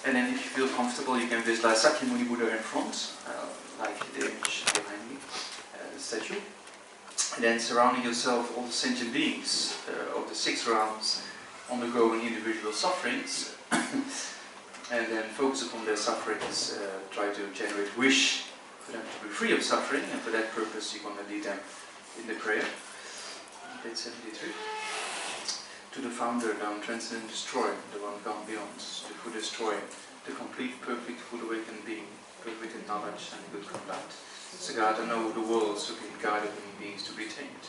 And then if you feel comfortable, you can visualize Sakyamuni Buddha in front, like the image behind me, the statue. And then surrounding yourself all the sentient beings of the 6 realms undergoing individual sufferings. And then focus upon their sufferings, try to generate wish for them to be free of suffering, and for that purpose you're going to lead them in the prayer. Page 73. To the founder, down transcend and destroy, the one gone beyond, the full destroyer, the complete, perfect, full awakened being, perfect in knowledge and good conduct. Sagata know the world, supreme guide of human beings to be tamed.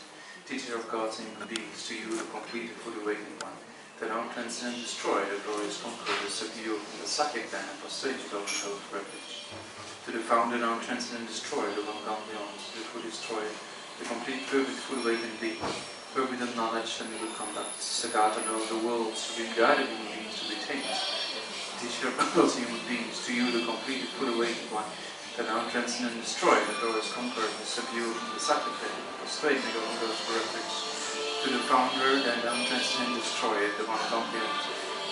Teacher of gods and human beings, to you the complete and full awakened one. The down transcend and destroy, the glorious conqueror, the subdue from the psychic land and prostrate of the refuge. To the founder, down transcend and destroy, the one gone beyond, the full destroyer, the complete, perfect, full awakened being, perfect in knowledge and good conduct. Sagata know the world, supreme guide of human beings to be tamed. Teacher of gods and human beings, to you the complete and full awakened one. The down transcend and destroy, the glorious conqueror, the subdue from the psychic land and prostrate of the refuge. To the founder, then down transcend and destroy, the one gone beyond,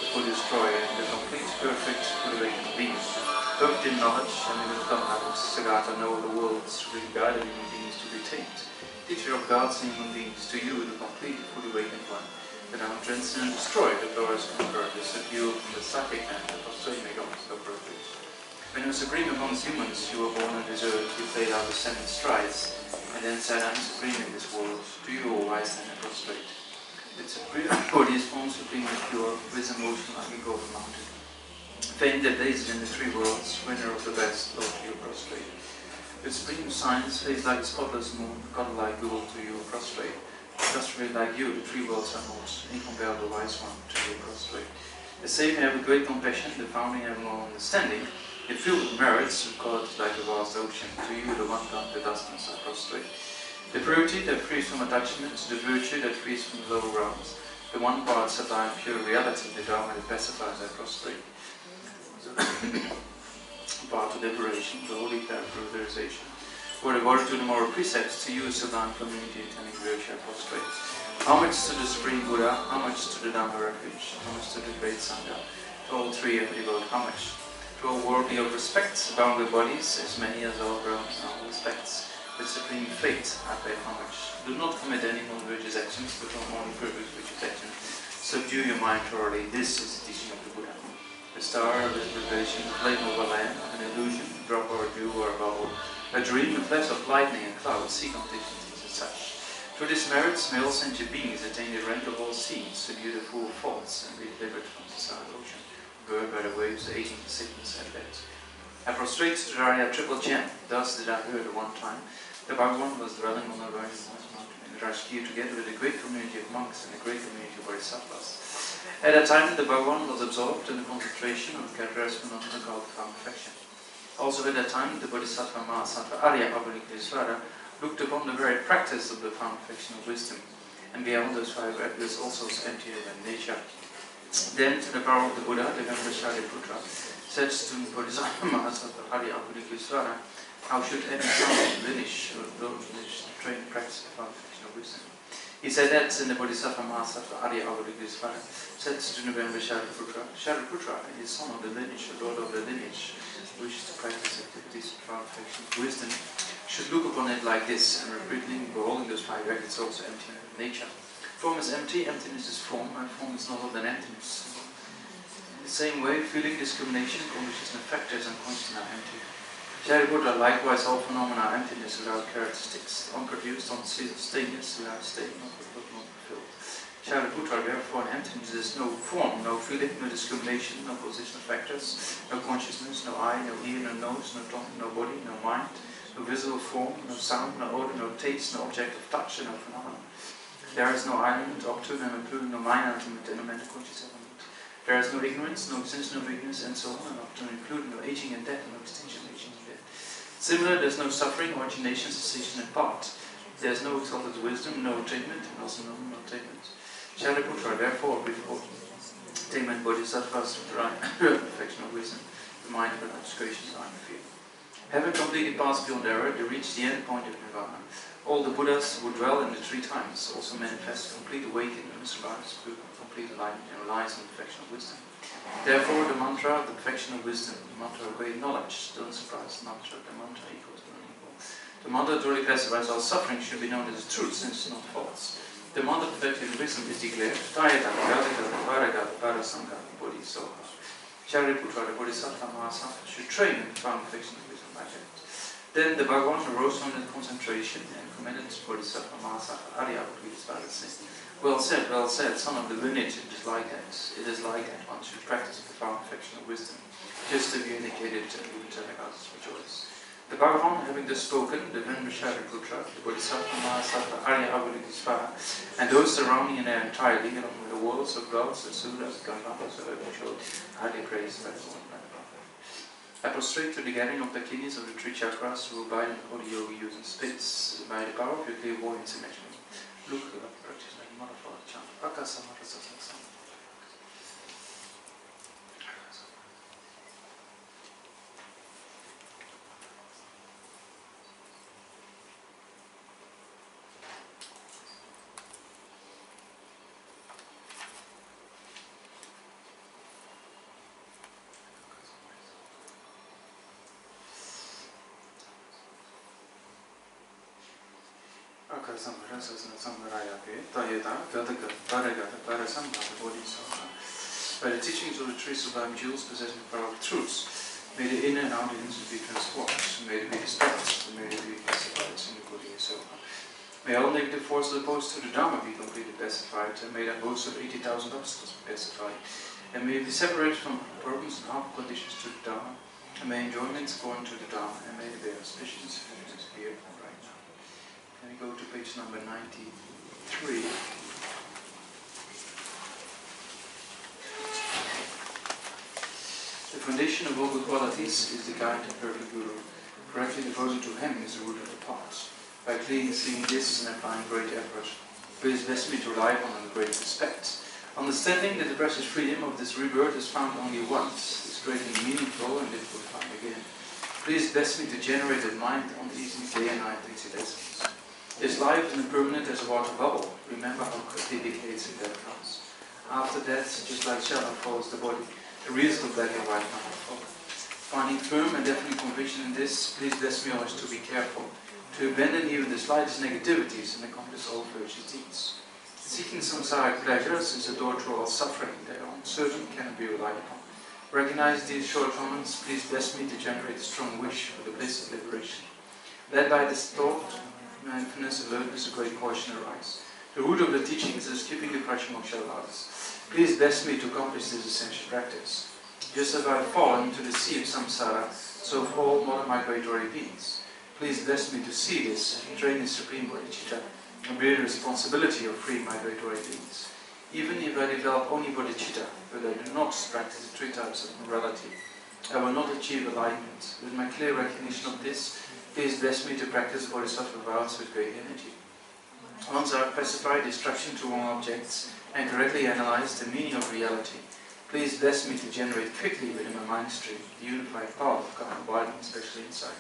the full destroyer, the complete, perfect, full awakened being, perfect in knowledge and in good conduct. Sagata know the world, supreme guide of human beings to be tamed. Teacher of gods and human beings, to you the complete, fully awakened one, the down transcend and destroy, the glorious conqueror, the subdue from the psychic land, the prostrate of the refuge. When you were supreme amongst humans, you were born on this earth, you played out the 7 strides, and then said, I am supreme in this world, to you all I stand and prostrate. The supreme body is formed supreme and pure, with emotion like a golden mountain. Fame that blazes in the 3 worlds, winner of the best, Lord, to you prostrate. With supreme science, face like a spotless moon, God like gold, to you prostrate. Prostrate like you, the 3 worlds are most, incomparable wise one, to you prostrate. The same have a great compassion, the founding having all understanding, yet filled with merits, of God like a vast ocean, to you the one God, the dustness, are prostrate. The purity that frees from attachments, the virtue that frees from the lower realms, the one part sublime pure reality, the Dharma that pacifies, are prostrate. Part of liberation, the holy path of realization. For the word to the moral precepts, to you sublime community attending virtue, are prostrate. Homage to the Supreme Buddha, homage to the Dhamma refuge, homage to the great Sangha. To all 3 have devoted homage. To all worthy of respect, bound with bodies, as many as all realms and all respects. With supreme faith, I pay homage. Do not commit any non-virtuous actions, but only virtuous actions. Subdue your mind thoroughly. This is the teaching of the Buddha. A star, a revelation, a flame of a lamp, an illusion, a drop or a dew or a bubble, a dream, a flash of lightning and clouds, see conditions as such. Through these merits, may all sentient beings attain the rank of all seas, subdue the full faults, and be delivered from the silent ocean, burned by the waves, aging to sickness and death. I prostrate to the Raya triple chant, thus did I hear at one time. The Bhagavan was dwelling on a rising mountain in Rashkiya together with a great community of monks and a great community of bodhisattvas. At that time, the Bhagavan was absorbed in the concentration of Kadrasman on the cult of perfection. Also at that time, the Bodhisattva Mahasattva Arya Abhinikrisvara looked upon the very practice of the found perfection of wisdom, and beyond those 5 atlas also emptied in nature. Then, to the power of the Buddha, the Venerable Shariputra said to the Bodhisattva Mahasattva Arya Abhinikrisvara, how should any sound lineage or those trained practice the found perfection of wisdom? He said that in the Bodhisattva Mahasattva Arya Abhinikrisvara said to the Venerable Shariputra, Shariputra, his son of the lineage, the lord of the lineage, wishes to practice activities of found perfection of wisdom, should look upon it like this, and repeatedly beholding those 5 records also empty nature. Form is empty, emptiness is form, and form is not other than emptiness. In the same way, feeling, discrimination, conditions and factors and consciousness are empty. Shariputra, likewise, all phenomena are emptiness without characteristics, unproduced, unstainless, without state, not fulfilled. Shariputra, therefore, in emptiness is no form, no feeling, no discrimination, no positional factors, no consciousness, no eye, no ear, no nose, no tongue, no body, no mind, no visible form, no sound, no odor, no taste, no object of touch, and no phenomenon. There is no island, octune, and including no mind element, and no mental conscious element. There is no ignorance, no existence of ignorance, and so on, and octune, including no aging and death, and no extinction of aging and death. Similar, there is no suffering, origination, cessation, and part. There is no exalted wisdom, no attainment, and also no attainment. Shariputra, therefore, before attainment bodhisattvas, perfection of wisdom, the mind of the obscurations are in fear. Having completely passed beyond error, they reach the end point of nirvana. All the Buddhas who dwell in the three times also manifest complete awakening and survives complete enlightenment and relies on the perfection of wisdom. Therefore, the mantra of the perfection of wisdom, the mantra of great knowledge, don't surprise the mantra equals non-equal. The mantra truly classifies all suffering should be known as the truth, since it's not false. The mantra of perfected wisdom is declared, Tayata, Gadagata, Paragata, Parasangha, Bodhisattva. Shariputra, the Bodhisattva Mahasattva, should train in the found perfection of wisdom like that. Then the Bhagavan arose from the concentration and commended Bodhisattva Mahasattva Arya Bodhisattva saying, well said, son of the lineage, it is like that. It is like that one should practice the profound perfection of wisdom, just as you indicated even telling others rejoice. The Bhagavan, having thus spoken, the Venerable Shariputra, the Bodhisattva Mahasattva Arya Bodhisattva, and those surrounding in there entirely, along with the worlds of gods, the Sudas, the Gandharvas, the Vishal, highly praised by the Lord. I prostrate to the gathering of the kidneys of the three chakras who abide in holy yoga using spits by the power of your clairvoyance imagining. Look at the practice like Mother Father chant. By the teachings of the three sublime jewels possessing the power of truths, may the inner and outer ends be transformed, may they be dispelled, may they be pacified in the Buddha and so on. May all negative forces opposed to the Dharma be completely pacified, and may the host of 80,000 obstacles be pacified, and may be separated from problems and harmful conditions to the Dharma, and may enjoyments according to the Dharma, and may the bare auspicious happiness be here right now. Then we go to page number 93. The foundation of all good qualities is the guide and perfect Guru. Correctly devoted to him is the root of the path. By clearly seeing this and applying great effort, please bless me to rely upon with great respect. Understanding that the precious freedom of this rebirth is found only once, is greatly meaningful and difficult to find again. Please bless me to generate a mind uneasy day and night these lessons. This life is impermanent as a water bubble. Remember how quickly decays and that comes. After that, just like shadow follows the body, the reasons of black and white never follow. Finding firm and definite conviction in this, please bless me always to be careful, to abandon even the slightest negativities and accomplish all virtuous deeds. Seeking samsaric pleasures is a door to all suffering. They are uncertain, cannot be relied upon. Recognize these shortcomings, please bless me to generate a strong wish for the bliss of liberation. Led by this thought, mindfulness, alertness, a great caution arise. The root of the teachings is keeping the crushing of shalvadas. Please bless me to accomplish this essential practice. Just as I have fallen into the sea of samsara, so have all modern migratory beings. Please bless me to see this and train the supreme bodhicitta and bear the responsibility of free migratory beings. Even if I develop only bodhicitta, but I do not practice the three types of morality, I will not achieve enlightenment. With my clear recognition of this, please bless me to practice bodhisattva vows with great energy. Once I have pacified distraction to wrong objects and correctly analyzed the meaning of reality, please bless me to generate quickly within my mind stream the unified power of God abiding, especially inside.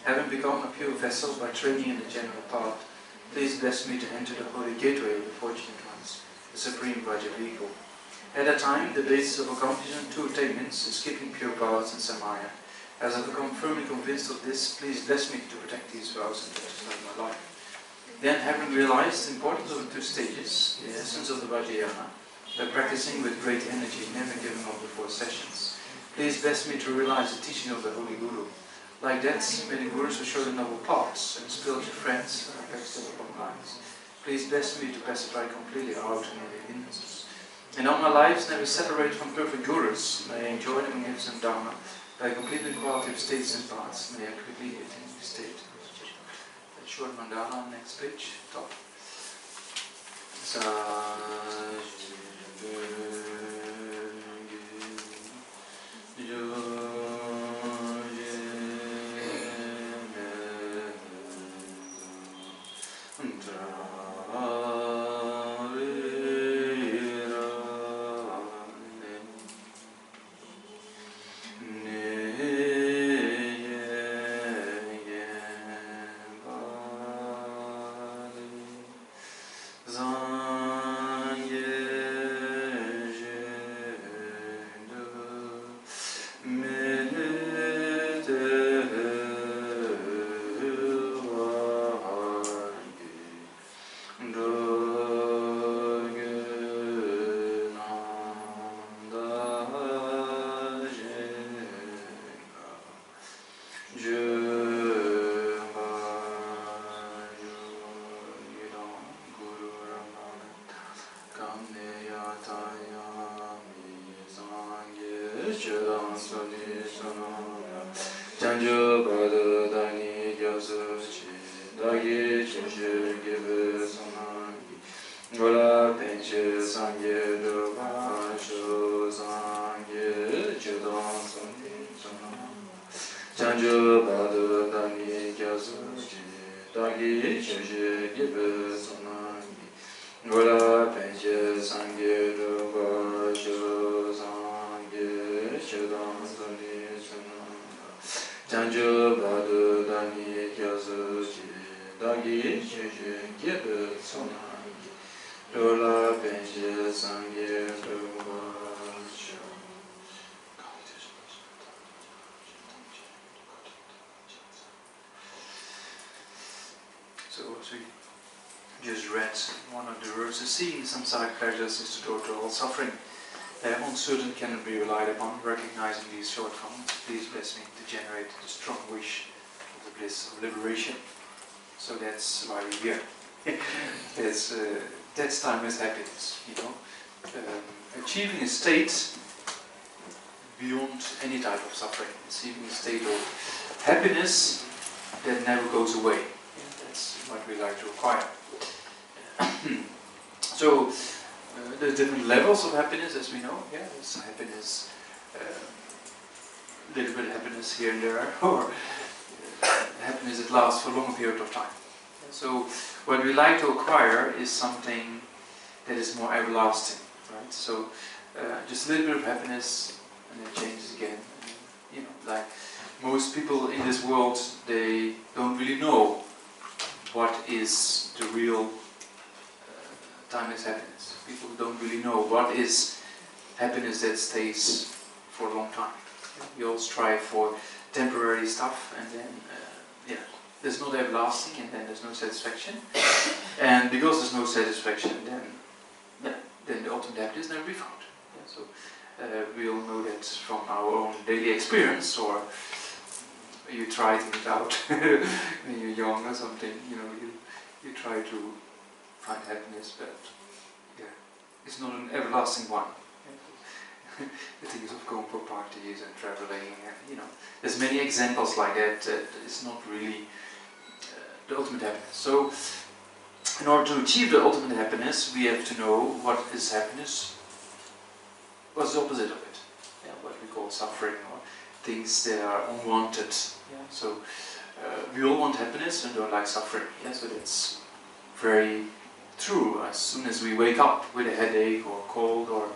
Having become a pure vessel by training in the general path, please bless me to enter the holy gateway of the fortunate ones, the supreme Vajra vehicle. At that time, the basis of accomplishment two attainments is keeping pure vows and samaya. As I become firmly convinced of this, please bless me to protect these vows and justify my life. Then, having realized the importance of the two stages, the essence of the Vajrayana, by practicing with great energy, never giving up before sessions, please bless me to realize the teaching of the Holy Guru. Like that, may the Gurus who show the noble paths and spiritual friends are backstep upon lives. Please bless me to pacify completely out and any hindrances. And all my lives never separate from perfect Gurus. May I enjoy the magnificent Dharma by completing quality of states and paths. May I quickly attain the state. That short mandala, next page, top. Chedang Soni Sonam Chanjo Bada Dani Gyasu Chi Dagi Chenshe Gebe Sonam Gola Penche Sangye Doba Sho Sangye Chedang Soni Sonam Chanjo Bada Dani Gyasu Chi Dagi Chenshe Gebe Sonam Gola Penche Sangye Doba Sho Sangye Chedang Soni Sonam Chanjo Bada Dani Gyasu Chi Dagi Chenshe Gebe Sonam Gola Penche Sangye Doba Sho. So we just read one of the verses. Seeing some side pleasures is the door to all suffering. Uncertain cannot be relied upon. Recognizing these shortcomings, please bless me to generate the strong wish of the bliss of liberation. So that's why we're here. That's timeless happiness, you know. Achieving a state beyond any type of suffering. Achieving a state of happiness that never goes away. That's what we like to acquire. So, there's different levels of happiness, as we know. Yeah, there's happiness, little bit of happiness here and there, or happiness that lasts for a long period of time. So, what we like to acquire is something that is more everlasting, right? So, just a little bit of happiness, and then changes again. And, you know, like most people in this world, they don't really know what is the real timeless happiness. People don't really know what is happiness that stays for a long time. We all strive for temporary stuff, and then there's no everlasting, and then there's no satisfaction. And because there's no satisfaction, then the ultimate happiness never be found. So we all know that from our own daily experience, or you try things out when you're young or something. You know, you try to find happiness, but it's not an everlasting one. The things of going for parties and traveling, and you know, there's many examples like that. It's not really the ultimate happiness. So, in order to achieve the ultimate happiness, we have to know what is happiness. What's the opposite of it? Yeah, what we call suffering, or things that are unwanted. Yeah, so we all want happiness and don't like suffering. Yeah, so that's very true. As soon as we wake up with a headache or cold, or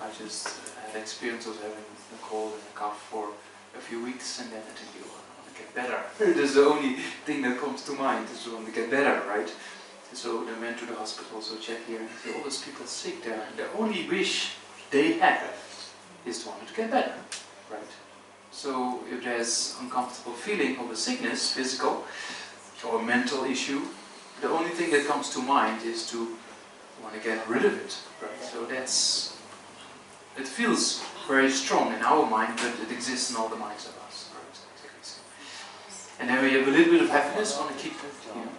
I just had experience of having a cold and a cough for a few weeks, and then I think, I want to get better. That's the only thing that comes to mind, is to want to get better, right? So they went to the hospital, so check here, and see all those people sick there, and the only wish they have is to want to get better, right? So if there's uncomfortable feeling of a sickness, physical or mental issue, the only thing that comes to mind is to want to get rid of it, right? So it feels very strong in our mind, but it exists in all the minds of us, right? And then we have a little bit of happiness, want to keep it, you know.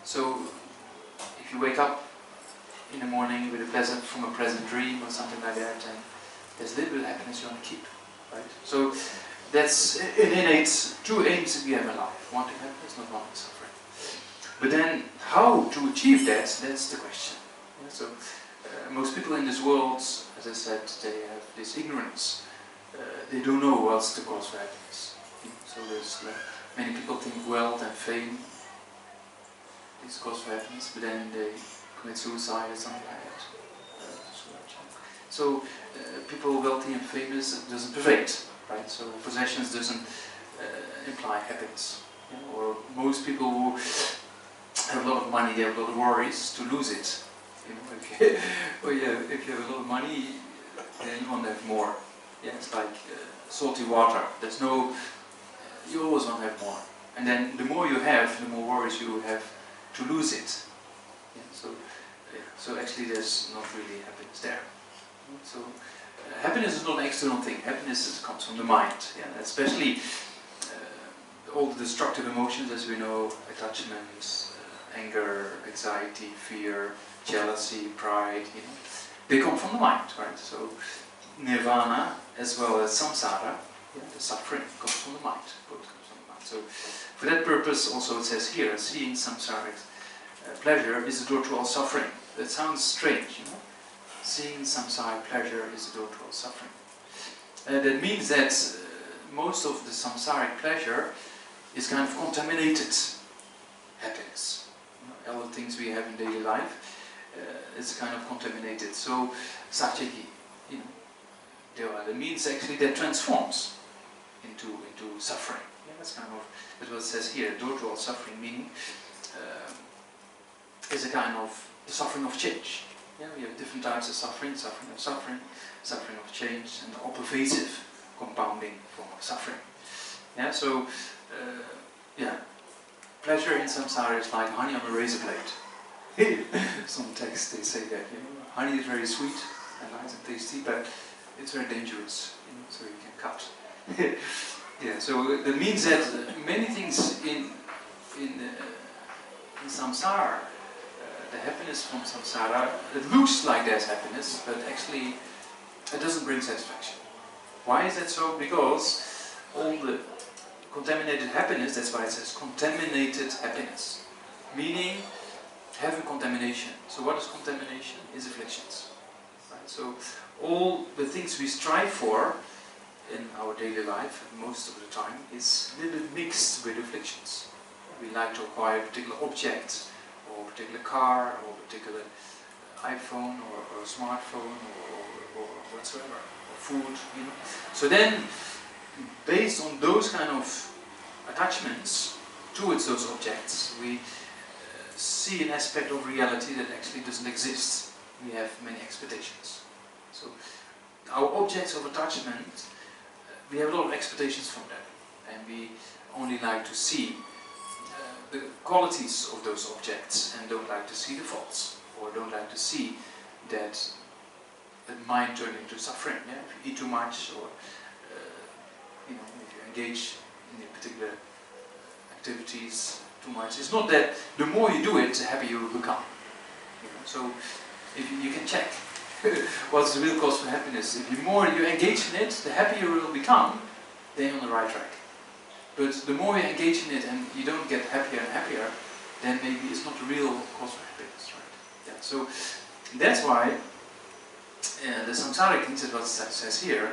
So if you wake up in the morning with from a pleasant dream or something like that, and there's a little bit of happiness you want to keep, right? So that's an innate two aims that we have in life: wanting happiness, not wanting suffering. But then, how to achieve that? That's the question. Yeah, so most people in this world, as I said, they have this ignorance. They don't know what's the cause for happiness. So there's many people think wealth and fame is cause for happiness, but then they commit suicide or something like that. So people wealthy and famous doesn't perfect, right? So possessions doesn't imply happiness. You know, or most people who have a lot of money, they have a lot of worries to lose it. You know, if you have a lot of money, then you want to have more. Yeah, it's like salty water. You always want to have more. And then the more you have, the more worries you have to lose it. Yeah, so actually there's not really happiness there. So happiness is not an external thing. Happiness comes from the mind. Yeah, especially all the destructive emotions, as we know, attachment, anger, anxiety, fear, jealousy, pride, you know, they come from the mind, right? So nirvana as well as samsara, the suffering, comes from the mind. Both comes from the mind. So, for that purpose, also it says here, seeing samsaric pleasure is the door to all suffering. That sounds strange, Seeing samsaric pleasure is the door to all suffering. That means that most of the samsaric pleasure is kind of contaminated happiness. All the things we have in daily life is kind of contaminated. So, satyaki, that means actually that transforms into suffering. That's what it says here. Door to all suffering, meaning is a kind of the suffering of change. We have different types of suffering of change, and all pervasive compounding form of suffering. So pleasure in samsara is like honey on a razor blade. Some texts they say that honey is very sweet and nice and tasty, but it's very dangerous, so you can cut. So that means that many things in samsara, the happiness from samsara, it looks like there's happiness, but actually it doesn't bring satisfaction. Why is that so? Because all the contaminated happiness, that's why it says contaminated happiness, meaning having contamination. So what is contamination? Is afflictions. Right? So all the things we strive for in our daily life, most of the time, is a little bit mixed with afflictions. We like to acquire a particular object, or a particular car, or a particular iPhone, or a smartphone, or whatsoever, or food, So then, based on those kind of attachments towards those objects, we see an aspect of reality that actually doesn't exist. We have many expectations. So, our objects of attachment, we have a lot of expectations from them, and we only like to see the qualities of those objects and don't like to see the faults, or don't like to see that mind turn into suffering. If you eat too much, or if you engage in particular activities too much, it's not that the more you do it, the happier you will become. So if you can check what's the real cause for happiness. If the more you engage in it, the happier you will become, then you're on the right track. But the more you engage in it and you don't get happier and happier, then maybe it's not the real cause for happiness, right? So that's why the samsaric things, as what it says here,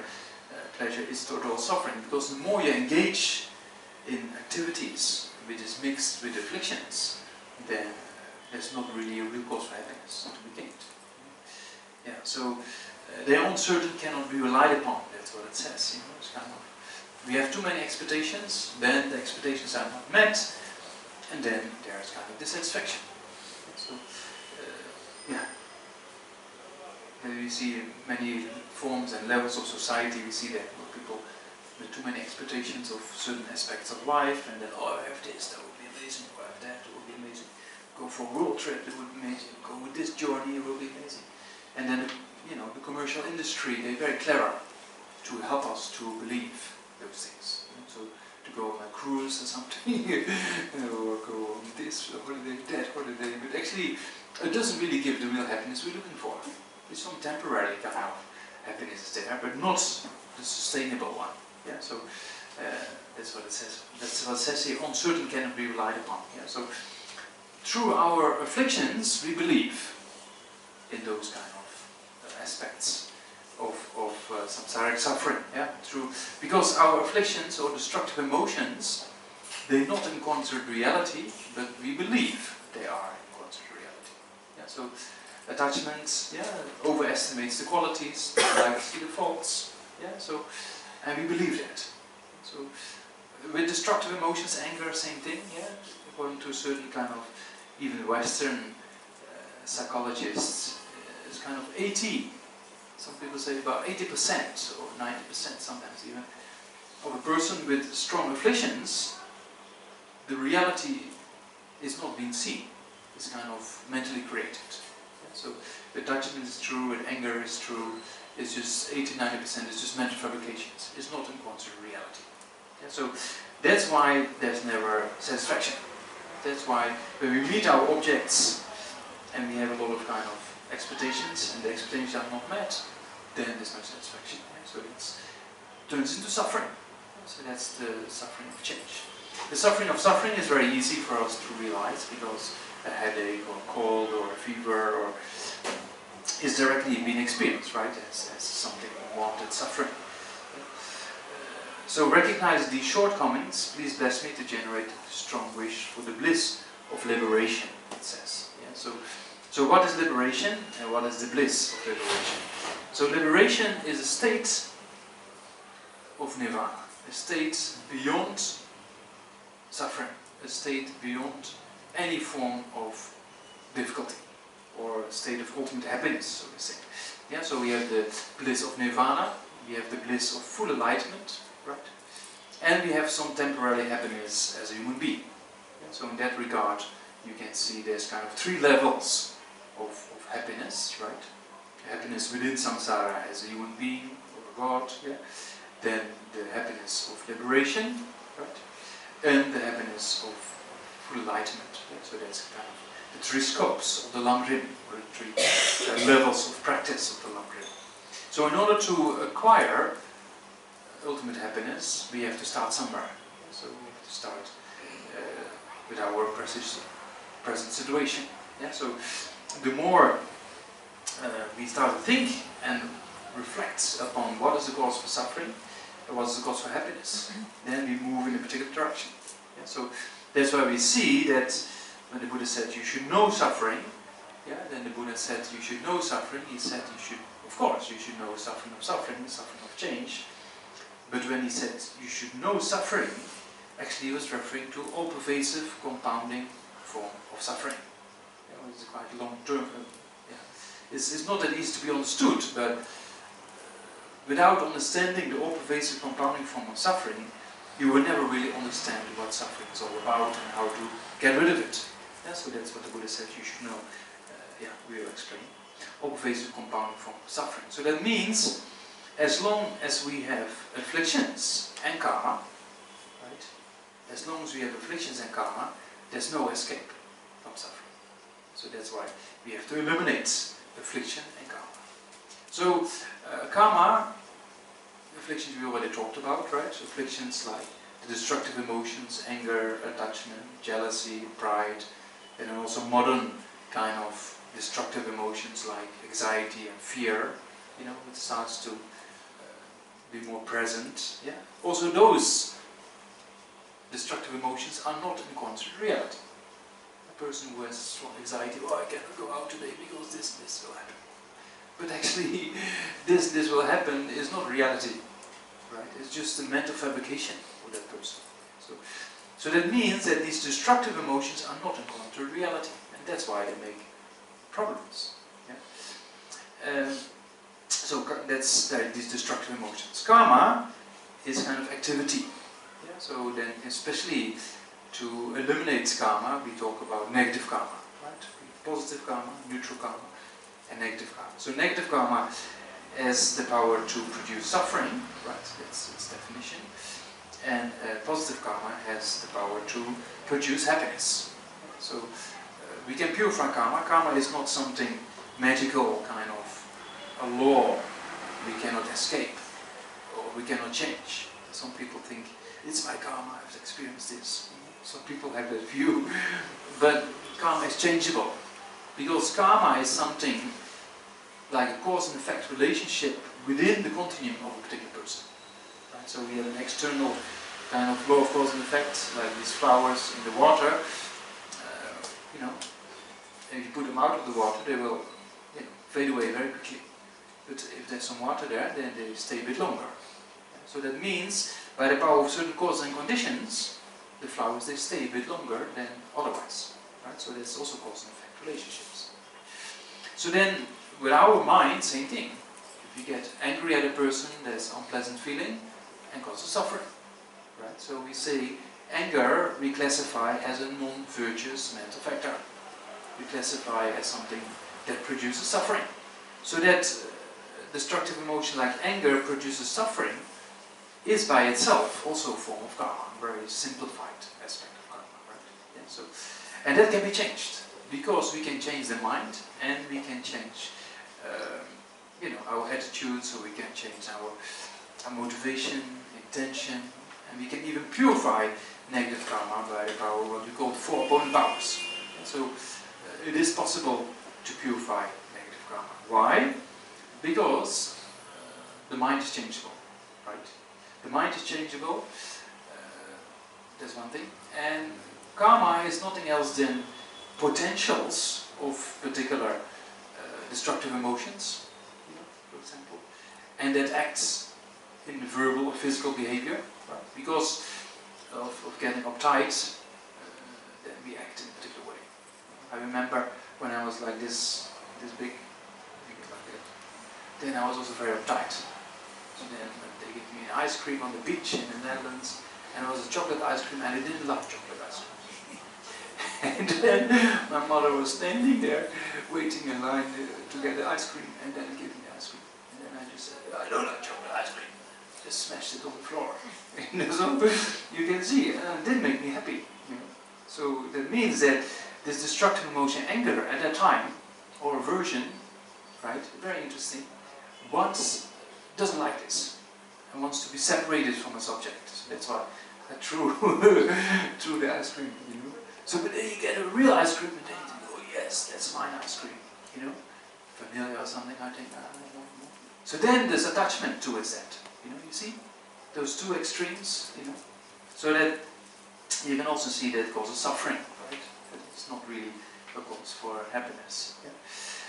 pleasure is total suffering, because the more you engage in activities which is mixed with afflictions, then there's not really a real cause for happiness to be gained. So their own certain cannot be relied upon. That's what it says. It's kind of, we have too many expectations, then the expectations are not met, and then there's kind of dissatisfaction. So we see in many forms and levels of society. We see that people with too many expectations of certain aspects of life, and then I have this, that would be amazing. Or I have that would be amazing. Go for a world trip, it would be amazing. Go with this journey, it will be amazing. And then, the commercial industry, they're very clever to help us to believe those things. So, to go on a cruise or something, or go on this holiday, that holiday. But actually, it doesn't really give the real happiness we're looking for. It's some temporary kind of happiness is there, but not the sustainable one. So, that's what it says. That's what it says here. Uncertain cannot be relied upon. So, through our afflictions, we believe in those kind of aspects of samsaric suffering. Because our afflictions or destructive emotions, they're not in concert with reality, but we believe they are in concert with reality. So attachment overestimates the qualities, like to see the faults. And we believe that. So with destructive emotions, anger, same thing. According to a certain kind of even Western psychologists, it's kind of 80. Some people say about 80% or 90% sometimes even of a person with strong afflictions, the reality is not being seen. It's kind of mentally created. So attachment is true, and anger is true. It's just 80-90% is just mental fabrications. It's not in concert with reality. So that's why there's never satisfaction. That's why when we meet our objects and we have a lot of kind of expectations and the expectations are not met, then there's no satisfaction. Yeah? So it turns into suffering. So that's the suffering of change. The suffering of suffering is very easy for us to realize, because a headache or a cold or a fever or is directly being experienced, right, as something unwanted suffering. So recognize these shortcomings. Please bless me to generate a strong wish for the bliss of liberation, it says. Yeah? So what is liberation and what is the bliss of liberation? So liberation is a state of nirvana, a state beyond suffering, a state beyond any form of difficulty, or a state of ultimate happiness, so to say. Yeah, so we have the bliss of nirvana, we have the bliss of full enlightenment, right? And we have some temporary happiness as a human being. Yeah, so in that regard, you can see there's kind of three levels of happiness, right? Happiness within samsara as a human being or a god, yeah? Then the happiness of liberation, right? And the happiness of full enlightenment. Yeah? So that's kind of the three scopes of the Lamrim, or the three levels of practice of the Lamrim. So in order to acquire ultimate happiness, we have to start somewhere. So we have to start with our present situation. Yeah? So the more we start to think and reflect upon what is the cause for suffering, and what is the cause for happiness, then we move in a particular direction. Yeah? So that's why we see that when the Buddha said you should know suffering, yeah, then the Buddha said you should know suffering, he said you should, of course, you should know suffering of change. But when he said you should know suffering, actually he was referring to all pervasive, compounding form of suffering. Yeah, it's quite long term. Yeah. It's not that easy to be understood, but without understanding the all pervasive, compounding form of suffering, you will never really understand what suffering is all about and how to get rid of it. Yeah, so that's what the Buddha says you should know. Yeah, we will explain. All pervasive, compounding form of suffering. So that means, as long as we have afflictions and karma, right? As long as we have afflictions and karma, there's no escape from suffering. So that's why we have to eliminate affliction and karma. So karma, afflictions we already talked about, right? So afflictions like the destructive emotions, anger, attachment, jealousy, pride, and then also modern kind of destructive emotions like anxiety and fear. You know, it starts to be more present. Yeah. Also, those destructive emotions are not in accordance with reality. A person who has strong anxiety, oh, I cannot go out today because this will happen. But actually, this will happen is not reality, right? It's just a mental fabrication for that person. So that means that these destructive emotions are not in accordance with reality, and that's why they make problems. Yeah? So that's these destructive emotions. Karma is kind of activity. Yeah? So then, especially to eliminate karma, we talk about negative karma, right? Positive karma, neutral karma, and negative karma. So negative karma has the power to produce suffering, right? That's its definition. And positive karma has the power to produce happiness. So we can purify karma. Karma is not something magical, kind of a law we cannot escape or we cannot change. Some people think, it's my karma, I've experienced this. Some people have that view. But karma is changeable. Because karma is something like a cause and effect relationship within the continuum of a particular person. Right? So we have an external kind of law of cause and effect, like these flowers in the water. You know, if you put them out of the water, they will fade away very quickly. But if there's some water there, then they stay a bit longer. So that means, by the power of certain causes and conditions, the flowers, they stay a bit longer than otherwise. Right? So that's also cause and effect relationships. So then, with our mind, same thing. If you get angry at a person, there's unpleasant feeling and causes suffering. Right? So we say anger we classify as a non-virtuous mental factor. We classify as something that produces suffering. So that destructive emotion like anger produces suffering is by itself also a form of karma, a very simplified aspect of karma. Right? Yeah, so, and that can be changed because we can change the mind and we can change you know, our attitude, so we can change our motivation, intention, and we can even purify negative karma by the power of what we call the 4 opponent powers. And so it is possible to purify negative karma. Why? Because the mind is changeable, right? The mind is changeable, that's one thing, and karma is nothing else than potentials of particular destructive emotions, you know, for example, and that acts in verbal or physical behavior, right? Because of getting uptight, then we act in a particular way. I remember when I was like this big, like that, then I was also very uptight. So then they gave me an ice cream on the beach in the Netherlands, and it was a chocolate ice cream, and I didn't love chocolate ice cream. And then my mother was standing there, waiting in line to get the ice cream, and then giving me the ice cream. And then I just said, I don't like chocolate ice cream. Just smashed it on the floor. So you can see, it didn't make me happy. You know? So that means that this destructive emotion, anger, at that time, or aversion, right, very interesting, doesn't like this, and wants to be separated from a subject. So that's why I threw the ice cream, you know. So but then you get a real ice cream, and then you think, oh yes, that's mine ice cream, you know, vanilla or something. I think, no. So then there's attachment towards that, you know. You see those two extremes, you know. So that you can also see that it causes suffering, right? It's not really a cause for happiness. Yeah?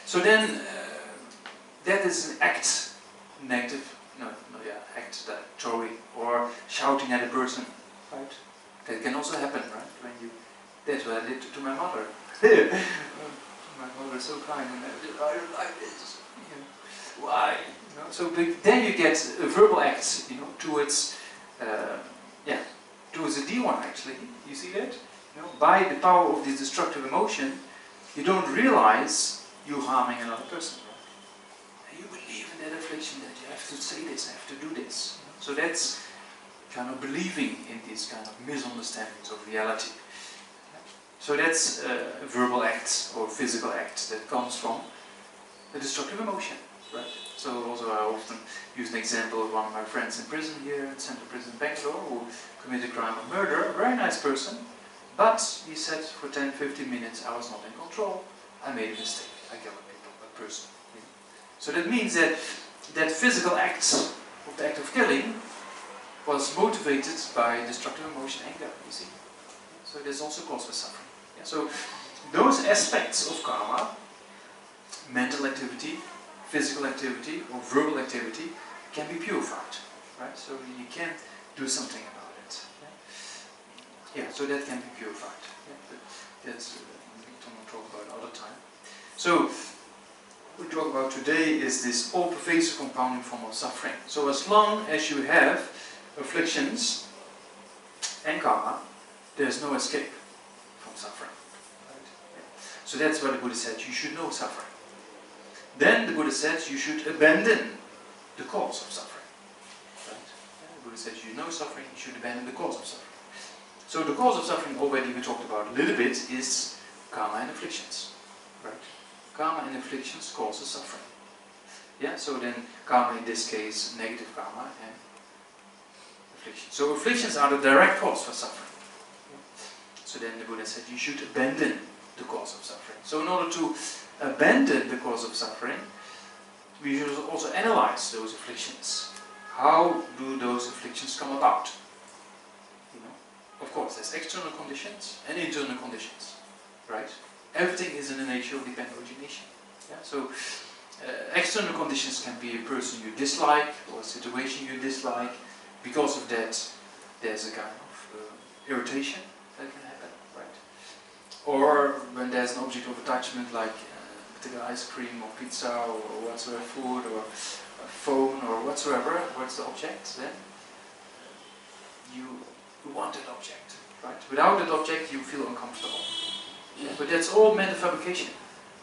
So then that is an act, negative, act that Choe, or shouting at a person, right? That can also happen, right? When you, that's what I did to my mother. My mother is so kind, and I don't like this. You know, why? You know, so then you get verbal acts, you know, towards, towards the D1 actually. You see that? You know, by the power of this destructive emotion, you don't realize you're harming another person. Right? And you believe in that affliction that you have to say this, I have to do this. You know? So that's kind of believing in these kind of misunderstandings of reality. So that's a verbal act or physical act that comes from a destructive emotion, right? So also I often use an example of one of my friends in prison here at Central Prison Bangalore who committed a crime of murder, a very nice person, but he said for 10-15 minutes I was not in control, I made a mistake, I killed a person. You know? So that means that that physical act, of the act of killing, was motivated by destructive emotion, anger, you see. So there's also cause for suffering. Yeah? So those aspects of karma, mental activity, physical activity, or verbal activity, can be purified. Right? So you can do something about it. Yeah, so that can be purified. Yeah? But that's we don't talk about another time. So what we talk about today is this all-pervasive compounding form of suffering. So as long as you have afflictions and karma, there's no escape from suffering. Right? Yeah. So that's why the Buddha said you should know suffering. Then the Buddha says you should abandon the cause of suffering. Right? Yeah, the Buddha says you know suffering, you should abandon the cause of suffering. So the cause of suffering already we talked about a little bit is karma and afflictions. Right? Karma and afflictions causes suffering. Yeah, so then karma in this case, negative karma and afflictions. So afflictions are the direct cause for suffering. So then the Buddha said you should abandon the cause of suffering. So in order to abandon the cause of suffering, we should also analyze those afflictions. How do those afflictions come about? You know, of course, there's external conditions and internal conditions, right? Everything is in the nature of dependent origination. Yeah? So external conditions can be a person you dislike or a situation you dislike. Because of that, there's a kind of irritation that can happen, right? Or when there's an object of attachment like particular ice cream or pizza or whatsoever food or a phone or whatsoever, what's the object, then you want that object, right? Without that object you feel uncomfortable. Yeah? But that's all mental fabrication.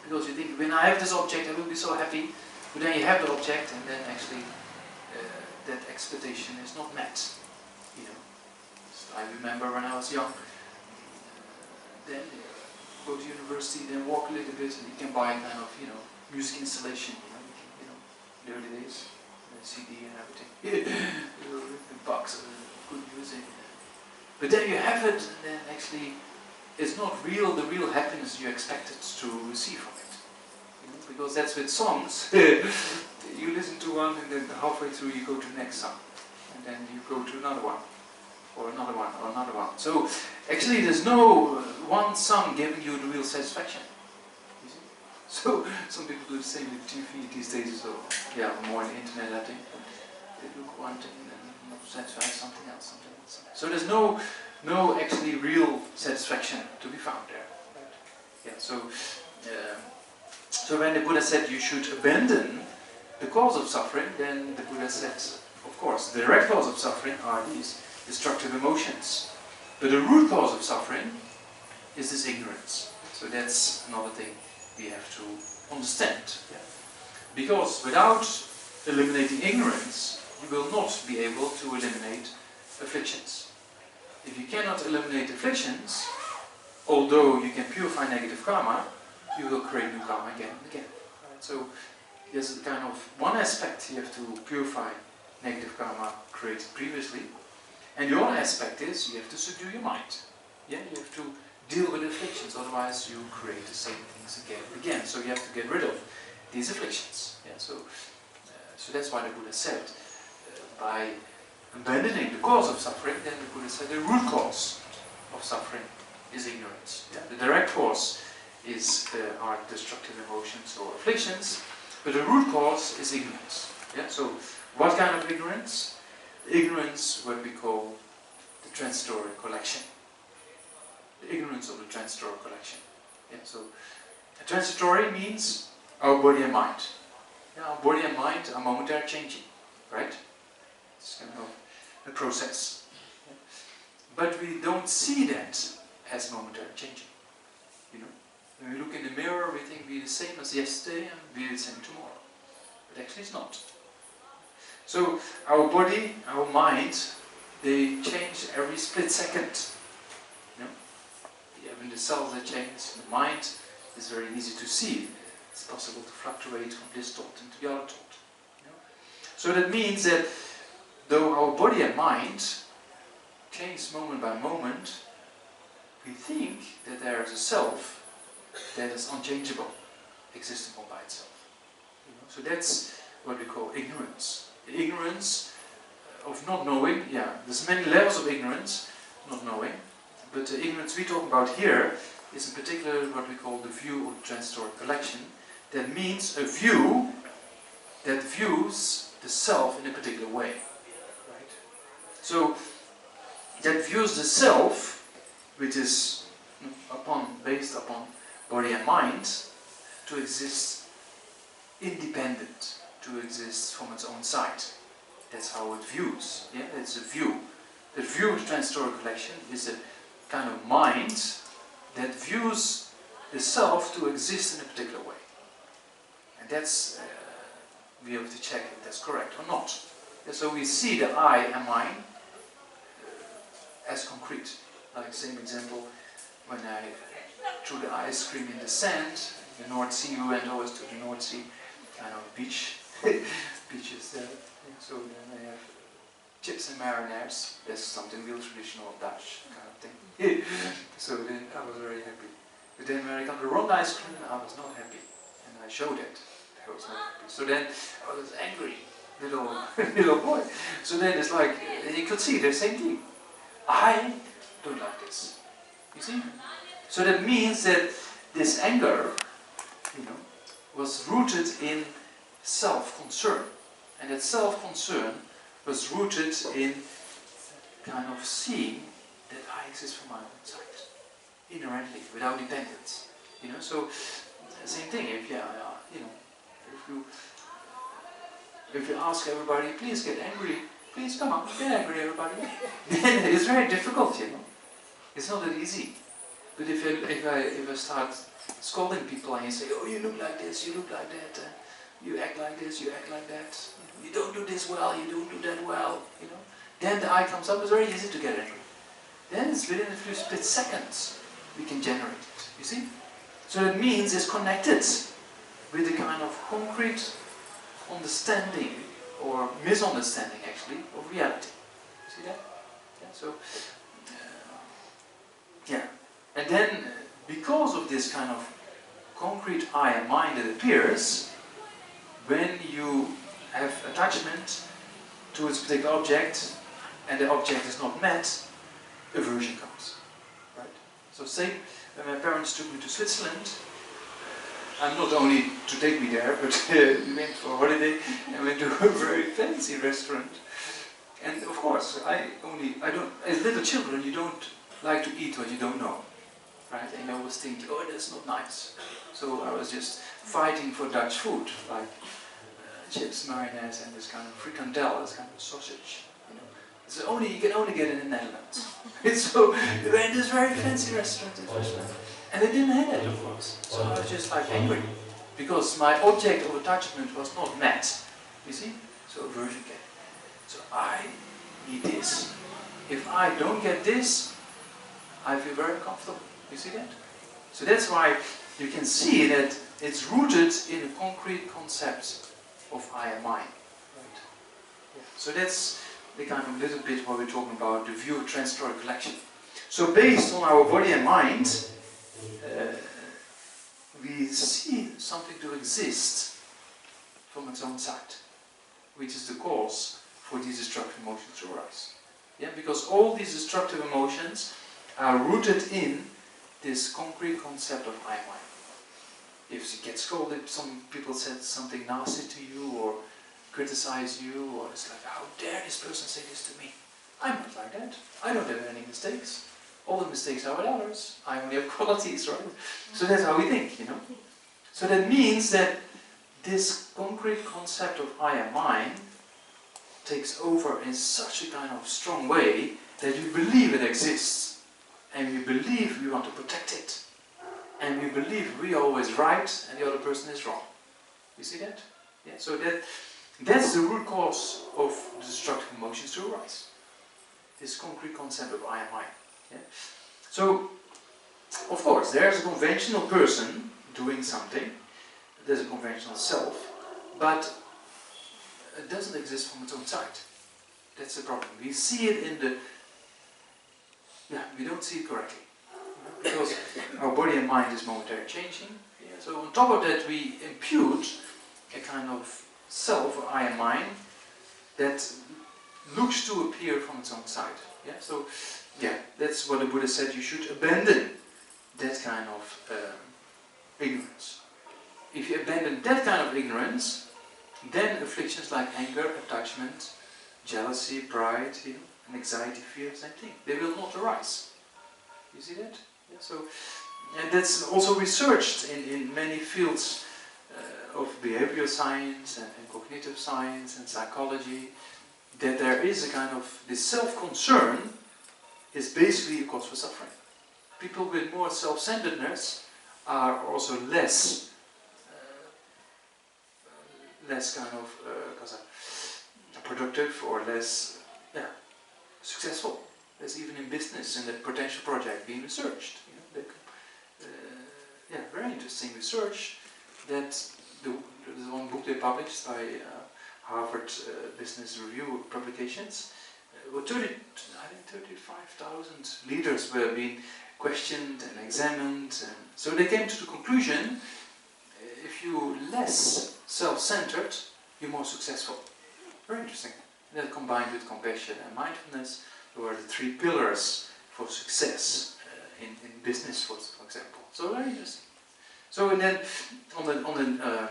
Because you think, when I have this object I will be so happy, but then you have the object and then actually that expectation is not met. You know, so I remember when I was young, then go to university, then walk a little bit, and you can buy a kind of music installation. the early days, the CD and everything, the box of good music. But then you have it, and then actually it's not real, the real happiness you expected to receive from it. You know, because that's with songs, you listen to one and then halfway through you go to the next song. And then you go to another one, or another one, or another one. So actually there's no one song giving you the real satisfaction. You see? So some people do the same with TV these days as well. Yeah, more on the internet I think. They look one thing and then satisfy something else, something else. So there's no actually real satisfaction to be found there. Yeah, so when the Buddha said you should abandon the cause of suffering, then the Buddha said, of course, the direct cause of suffering are these destructive emotions. But the root cause of suffering is this ignorance. So that's another thing we have to understand. Yeah. Because without eliminating ignorance, you will not be able to eliminate afflictions. If you cannot eliminate afflictions, although you can purify negative karma, you will create new karma again and again. Right? So there's a kind of one aspect you have to purify negative karma created previously, and the other aspect is you have to subdue your mind. Yeah, you have to deal with afflictions, otherwise you create the same things again and again. So you have to get rid of these afflictions. Yeah, so that's why the Buddha said, by abandoning the cause of suffering, then the Buddha said the root cause of suffering is ignorance. Yeah? The direct cause is are destructive emotions or afflictions, but the root cause is ignorance. Yeah? So what kind of ignorance? Ignorance, what we call the transitory collection. The ignorance of the transitory collection. Yeah? So transitory means our body and mind. Yeah, our body and mind are momentarily changing, right? It's kind of a process. Yeah? But we don't see that as momentarily changing. You know, when we look in the mirror, we think we're the same as yesterday and we're the same tomorrow. But actually it's not. So our body, our mind, they change every split second. You know? Even the cells that change, the mind is very easy to see. It's possible to fluctuate from this thought into the other thought. You know? So that means that though our body and mind change moment by moment, we think that there is a self that is unchangeable, existing all by itself. You know? So that's what we call ignorance. The ignorance of not knowing, yeah, there's many levels of ignorance, not knowing, but the ignorance we talk about here is in particular what we call the view of the transitory collection. That means a view that views the self in a particular way. Right? So that views the self, which is based upon body and mind, to exist independent, to exist from its own side. That's how it views. Yeah, it's a view. The view of the transitory collection is a kind of mind that views the self to exist in a particular way. And that's, we have to check if that's correct or not. And so we see the I and mine as concrete. Like same example, when I threw the ice cream in the sand, the North Sea, we went always to the North Sea, kind of beach, beaches there. So then I have chips and marinades. That's something real traditional Dutch kind of thing. So then I was very happy. But then when I got the wrong ice cream, I was not happy. And I showed it. I was not happy. So then I was angry, little boy. So then it's like, you could see the same thing. I don't like this. You see? So that means that this anger, you know, was rooted in self-concern. And that self-concern was rooted in kind of seeing that I exist from my own side, inherently, without dependence. You know, so same thing. If you know, if you ask everybody, please get angry, please come on, get angry, everybody. Then it's very difficult, you know. It's not that easy. But if I start scolding people and you say, oh, you look like this, you look like that, you act like this, you act like that, you don't do this well, you don't do that well, you know, then the I comes up. It's very easy to get angry. Then it's within a few split seconds we can generate it, you see? So that means it's connected with the kind of concrete understanding or misunderstanding actually of reality. See that? Yeah, so yeah, and then because of this kind of concrete I and mind that appears when you have attachment to its particular object and the object is not met, aversion comes. Right? So say when my parents took me to Switzerland, and not only to take me there, but we went for a holiday and went to a very fancy restaurant. And of course, as little children, you don't like to eat what you don't know. Right? And you always think, oh, that's not nice. So I was just fighting for Dutch food, like chips, mayonnaise, and this kind of frikandel, this kind of sausage. You know, you can only get it in the Netherlands. So we went to this very fancy restaurant in Switzerland, and they didn't have it, of course. So I was just like angry because my object of attachment was not met. You see? So aversion came. So I need this. If I don't get this, I feel very uncomfortable. You see that? So that's why you can see that it's rooted in a concrete concept of I and mine. Right? Yeah. So that's the kind of little bit what we're talking about, the view of transitory collection. So based on our body and mind, we see something to exist from its own side, which is the cause for these destructive emotions to arise. Yeah? Because all these destructive emotions are rooted in this concrete concept of I and mine. If you get scolded, some people said something nasty to you or criticize you, or it's like, how dare this person say this to me? I'm not like that. I don't have any mistakes. All the mistakes are with others. I only have qualities, right? So that's how we think, you know. So that means that this concrete concept of I and mine takes over in such a kind of strong way that you believe it exists. And we believe we want to protect it. And we believe we are always right and the other person is wrong. You see that? Yeah. So that's the root cause of the destructive emotions to arise. This concrete concept of I and mine. Yeah? So, of course, there's a conventional person doing something. There's a conventional self. But it doesn't exist from its own side. That's the problem. We see it in the... Yeah, we don't see it correctly. Because our body and mind is momentarily changing. Yeah, so on top of that we impute a kind of self, or I and mine, that looks to appear from its own side. Yeah, so yeah, that's what the Buddha said, you should abandon that kind of ignorance. If you abandon that kind of ignorance, then afflictions like anger, attachment, jealousy, pride, you know, and anxiety, fear, same thing. They will not arise. You see that? Yeah, so, and that's also researched in many fields of behavioral science and cognitive science and psychology, that there is a kind of, this self-concern is basically a cause for suffering. People with more self-centeredness are also less kind of productive or less successful. There's even in business, in the potential project being researched. You know, very interesting research that there's one book they published by Harvard Business Review publications. 35,000 leaders were being questioned and examined, and so they came to the conclusion: if you're less self-centered, you're more successful. Very interesting. And that combined with compassion and mindfulness were the three pillars for success in business, for example. So very interesting. So and then on the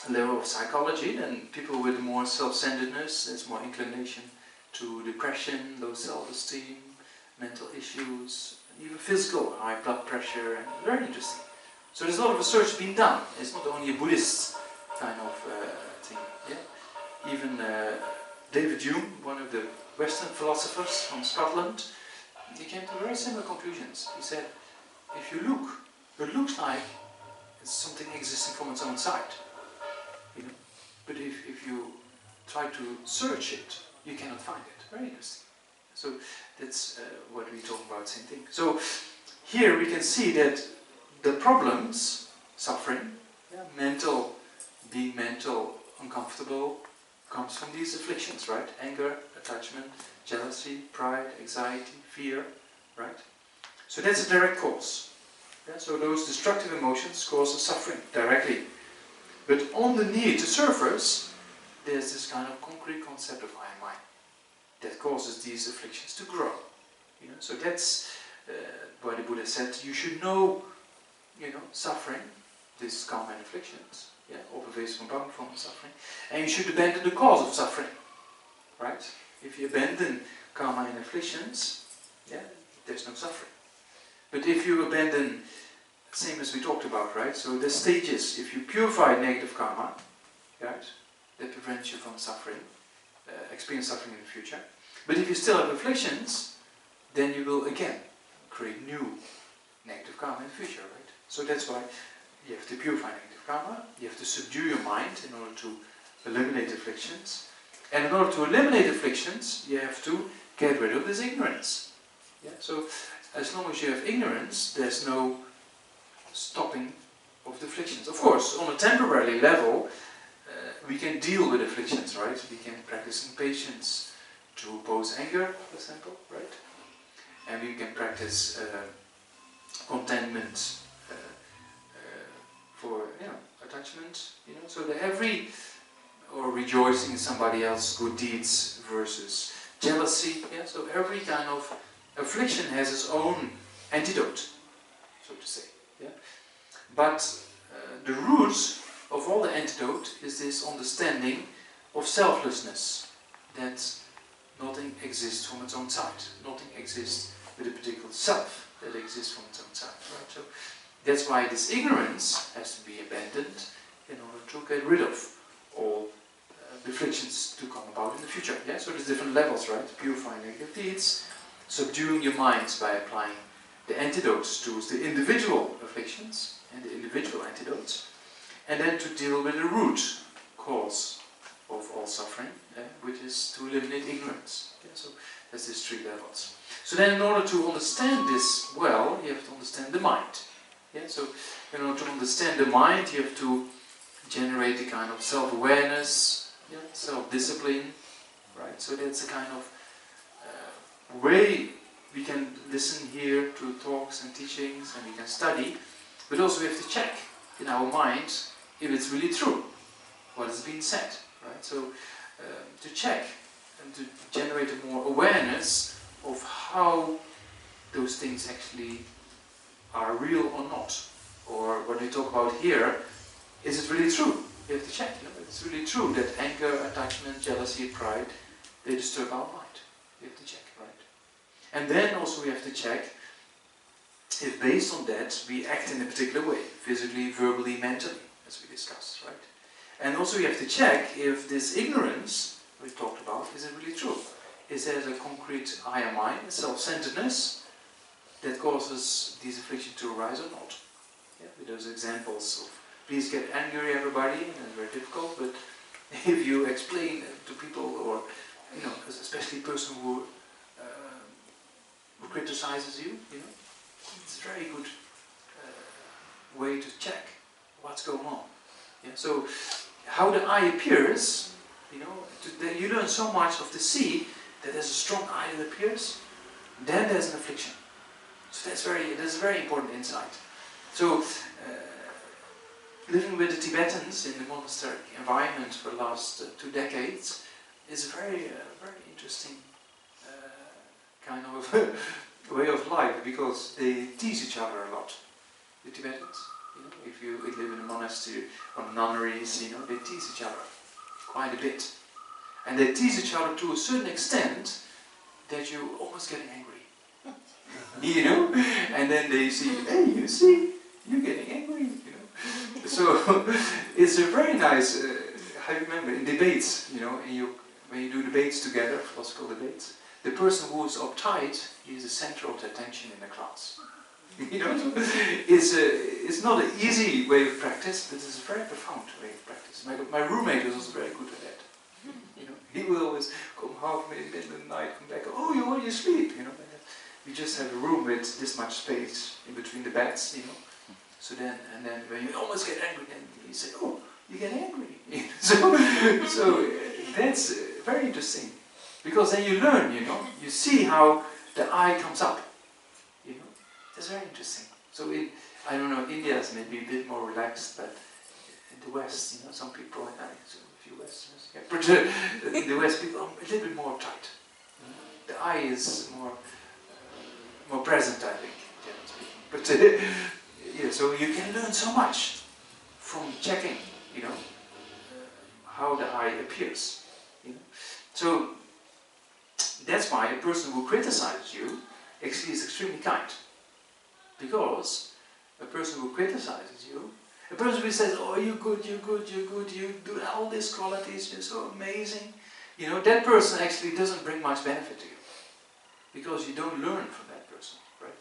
level of psychology, then people with more self-centeredness, there's more inclination to depression, low self-esteem, mental issues, even physical, high blood pressure, and very interesting. So there's a lot of research being done. It's not only a Buddhist kind of thing. Yeah? Even David Hume, one of the Western philosophers from Scotland, he came to very similar conclusions. He said, if you look, it looks like it's something existing from its own side. You know? But if you try to search it, you cannot find it. Very interesting. So that's what we talk about, same thing. So here we can see that the problems, suffering, being mental, uncomfortable comes from these afflictions, right? Anger, attachment, jealousy, pride, anxiety, fear, right? So that's a direct cause. Yeah? So those destructive emotions cause the suffering directly. But underneath the surface, there's this kind of concrete concept of I am mine that causes these afflictions to grow. You know? So that's why the Buddha said you should know, suffering, this karma and afflictions, observation from suffering, and you should abandon the cause of suffering, right? If you abandon karma and afflictions, there's no suffering. But if you abandon, same as we talked about, right? So the stages, if you purify negative karma, right, that prevents you from suffering, experience suffering in the future. But if you still have afflictions, then you will again create new negative karma in the future, right? So that's why you have to purify negative karma, you have to subdue your mind in order to eliminate afflictions. And in order to eliminate afflictions, you have to get rid of this ignorance. Yeah? So as long as you have ignorance, there's no stopping of the afflictions. Of course, on a temporary level, we can deal with afflictions, right? We can practice patience to oppose anger, for example, right? And we can practice contentment for attachment, so or rejoicing in somebody else's good deeds versus jealousy, so every kind of affliction has its own antidote, so to say, but the root of all the antidote is this understanding of selflessness, that nothing exists from its own side, nothing exists with a particular self that exists from its own side, right? So that's why this ignorance has to be abandoned in order to get rid of all the afflictions to come about in the future. Yeah? So there's different levels, right? Purifying negative deeds, subduing your mind by applying the antidotes to the individual afflictions and the individual antidotes, and then to deal with the root cause of all suffering, which is to eliminate ignorance. Yeah? So that's these three levels. So then in order to understand this well, you have to understand the mind. So in order to understand the mind, you have to generate a kind of self-awareness, self-discipline, right? So that's a kind of way we can listen here to talks and teachings, and we can study, but also we have to check in our mind if it's really true, what has been said, right? So to check and to generate a more awareness of how those things actually are real or not, or what we talk about here, is it really true? We have to check. It's really true that anger, attachment, jealousy, pride, they disturb our mind. We have to check, right? And then also we have to check if based on that we act in a particular way, physically, verbally, mentally, as we discussed, right? And also we have to check if this ignorance we talked about, is it really true? Is there a concrete I am mine, self-centeredness, that causes these afflictions to arise or not? With those examples of please get angry, everybody, and it's very difficult, but if you explain to people, or especially a person who criticizes you, it's a very good way to check what's going on. So how the I appears, you learn so much of the sea that there's a strong I that appears, then there's an affliction. So that's a very important insight. So living with the Tibetans in the monastery environment for the last 2 decades is a very interesting kind of way of life, because they tease each other a lot. The Tibetans, if you live in a monastery or nunneries, they tease each other quite a bit, and they tease each other to a certain extent that you're almost getting angry. And then they see, hey, you see, you're getting angry, So it's a very nice, I remember in debates, when you do debates together, philosophical debates, the person who is uptight is the center of the attention in the class. It's not an easy way of practice, but it's a very profound way of practice. My roommate was also very good at that. He will always come halfway in the middle of the night, come back, oh, you're already asleep, We just have a room with this much space in between the beds, So then when you almost get angry, then you say, oh, you get angry. So that's very interesting. Because then you learn, you know, you see how the I comes up. You know, that's very interesting. So I don't know, India is maybe a bit more relaxed, but in the West, you know, some people, so a few Westerners, yeah, but in the West people are a little bit more uptight. The I is more present, I think, generally speaking. But yeah, so you can learn so much from checking, you know, how the I appears. You know? So that's why a person who criticizes you actually is extremely kind. Because a person who criticizes you, a person who says, oh, you're good, you do all these qualities, you're so amazing, you know, that person actually doesn't bring much benefit to you. Because you don't learn from that person, right?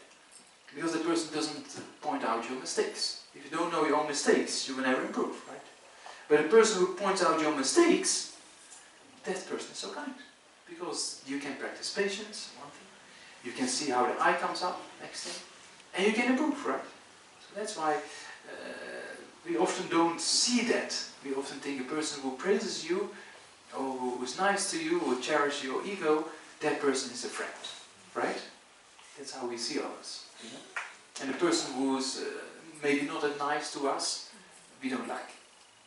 Because the person doesn't point out your mistakes. If you don't know your own mistakes, you will never improve, right? But a person who points out your mistakes, that person is so kind. Because you can practice patience, one thing. You can see how the I comes up, next thing. And you can improve, right? So that's why we often don't see that. We often think a person who praises you, or who is nice to you, or cherishes your ego, that person is a friend, right? That's how we see others. You know? And the person who's maybe not that nice to us, we don't like.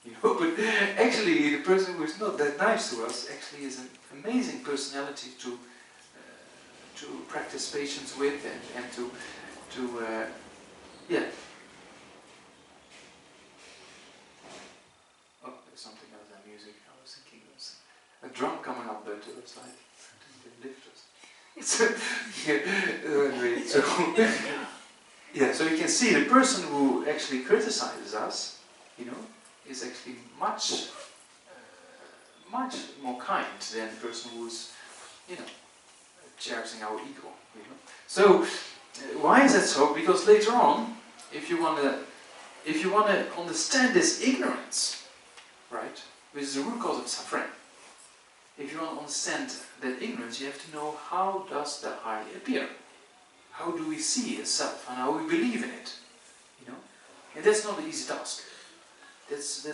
You know? But actually, the person who is not that nice to us actually is an amazing personality to practice patience with and to yeah. Oh, there's something else than music. I was thinking there's a drum coming up, but it was like the lifters. So, anyway, so yeah, so you can see the person who actually criticizes us, you know, is actually much more kind than the person who's, you know, cherishing our ego. You know. So why is that so? Because later on, if you want to understand this ignorance, right, which is the root cause of suffering, if you want to understand that ignorance, you have to know how does the I appear. How do we see itself and how we believe in it, you know? And that's not an easy task. That's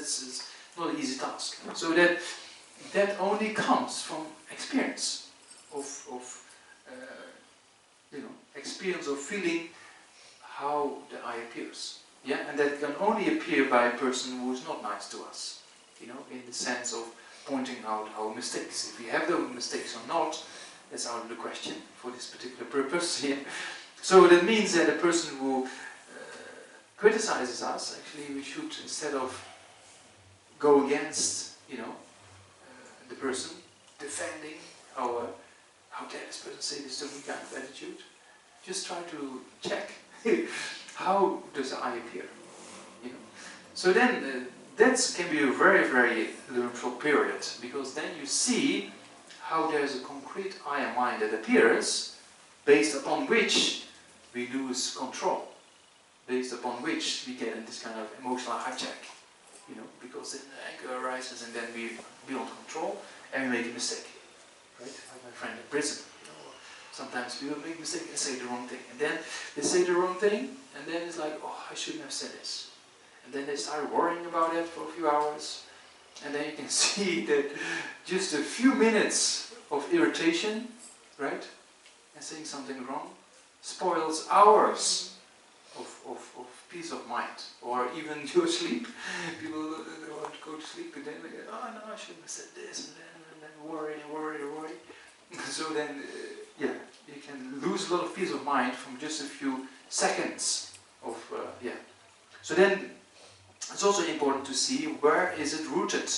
not an easy task. So that only comes from experience of you know, experience of feeling how the I appears. Yeah, and that can only appear by a person who is not nice to us. You know, in the sense of pointing out our mistakes. If we have those mistakes or not, that's out of the question for this particular purpose. Yeah. So that means that a person who criticizes us, actually we should, instead of go against, you know, the person, defending our, how dare this person say this to me kind of attitude, just try to check how does the I appear. You know? So then that can be a very, very learnful period, because then you see how there's a concrete I and mind that appears, based upon which we lose control, based upon which we get in this kind of emotional hijack, you know, because then the anger arises and then we beyond control and we make a mistake, right? Like my friend in prison, you know, sometimes people make a mistake and say the wrong thing, and then they say the wrong thing, and then it's like, oh, I shouldn't have said this, and then they start worrying about it for a few hours, and then you can see that just a few minutes of irritation, right, and saying something wrong, spoils hours of peace of mind, or even your sleep. People want to go to sleep and then they go, oh no, I shouldn't have said this, and then worry. So then, yeah, you can lose a lot of peace of mind from just a few seconds of, yeah. So then, it's also important to see where is it rooted,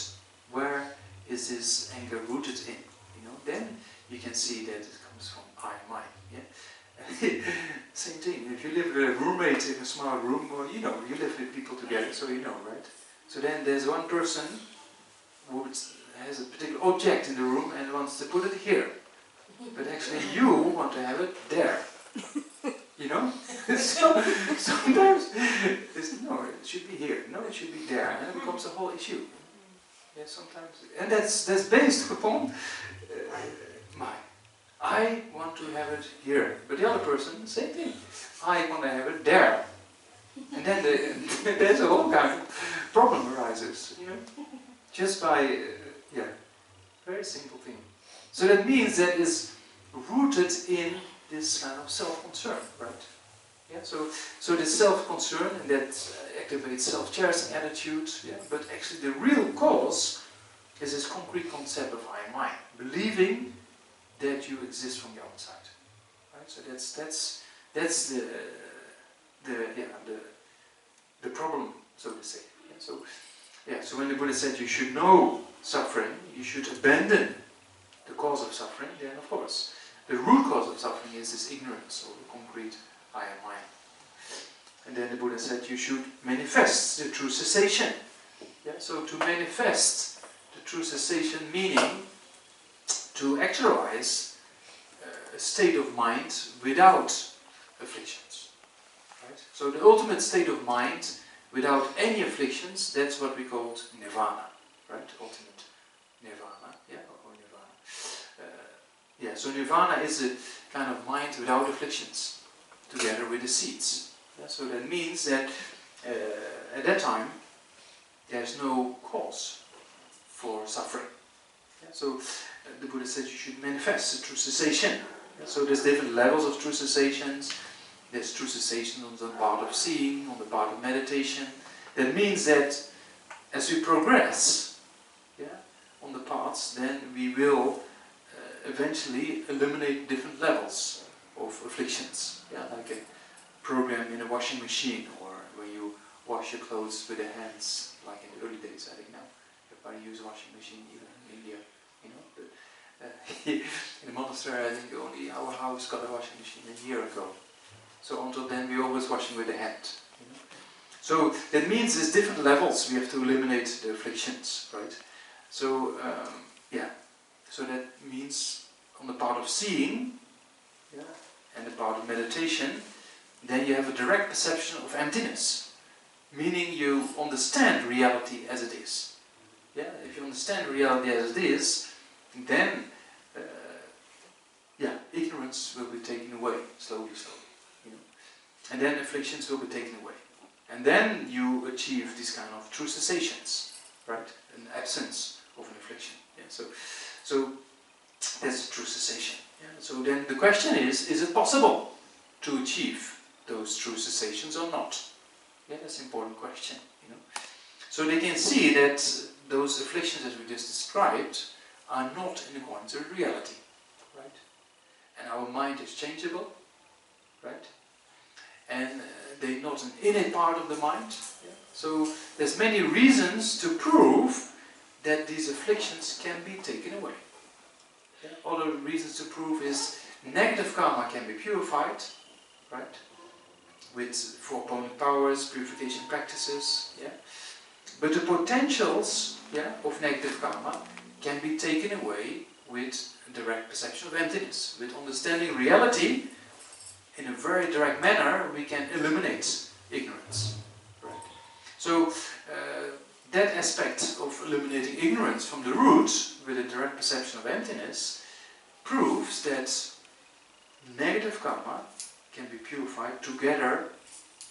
where is this anger rooted in, you know. Then you can see that it comes from I and mine, yeah. Same thing, if you live with a roommate in a small room, well, you know, you live with people together, so you know, right? So then there's one person who has a particular object in the room and wants to put it here. But actually you want to have it there. You know? So sometimes it's, no, it should be here, no, it should be there, and it becomes a whole issue. Yeah, sometimes, and that's based upon mine. I want to have it here, but the other person, same thing. I want to have it there. And then there's a whole kind of problem arises, you know, just by, very simple thing. So that means that is rooted in this kind of self-concern, right? Yeah, so this self-concern, and that activates self-cherishing attitude, but actually the real cause is this concrete concept of I am mine, believing that you exist from the outside, right? So that's the problem, so to say. So when the Buddha said you should know suffering, you should abandon the cause of suffering, then of course the root cause of suffering is this ignorance, or the concrete I am mine. And then the Buddha said you should manifest the true cessation. So to manifest the true cessation, meaning to actualize a state of mind without afflictions. Right? So the ultimate state of mind without any afflictions, that's what we call nirvana. Right? Ultimate nirvana. Or nirvana. So nirvana is a kind of mind without afflictions, together with the seeds. So that means that at that time there's no cause for suffering. So the Buddha said you should manifest the true cessation. So there's different levels of true cessations. There's true cessation on the part of seeing, on the part of meditation. That means that as we progress on the paths, then we will eventually eliminate different levels of afflictions. Like a program in a washing machine, or when you wash your clothes with your hands, like in the early days. I think now everybody uses a washing machine, even in India, you know. But, in the monastery, I think only our house got a washing machine a year ago. So until then, we always washing with the hand. You know? So that means there's different levels. We have to eliminate the afflictions, right? So so that means on the part of seeing, and the part of meditation, then you have a direct perception of emptiness, meaning you understand reality as it is. If you understand reality as it is, then ignorance will be taken away slowly, you know, and then afflictions will be taken away, and then you achieve these kind of true cessations, right? An absence of an affliction. So that's true cessation. So then the question is it possible to achieve those true cessations or not? That's an important question, you know. So they can see that those afflictions as we just described are not in accordance with reality, right? And our mind is changeable, right? And they're not an innate part of the mind. So there's many reasons to prove that these afflictions can be taken away. Other reasons to prove is negative karma can be purified, right? With four-opponent powers, purification practices, But the potentials, of negative karma can be taken away with a direct perception of emptiness. With understanding reality in a very direct manner, we can eliminate ignorance, right? So that aspect of eliminating ignorance from the root with a direct perception of emptiness proves that negative karma can be purified together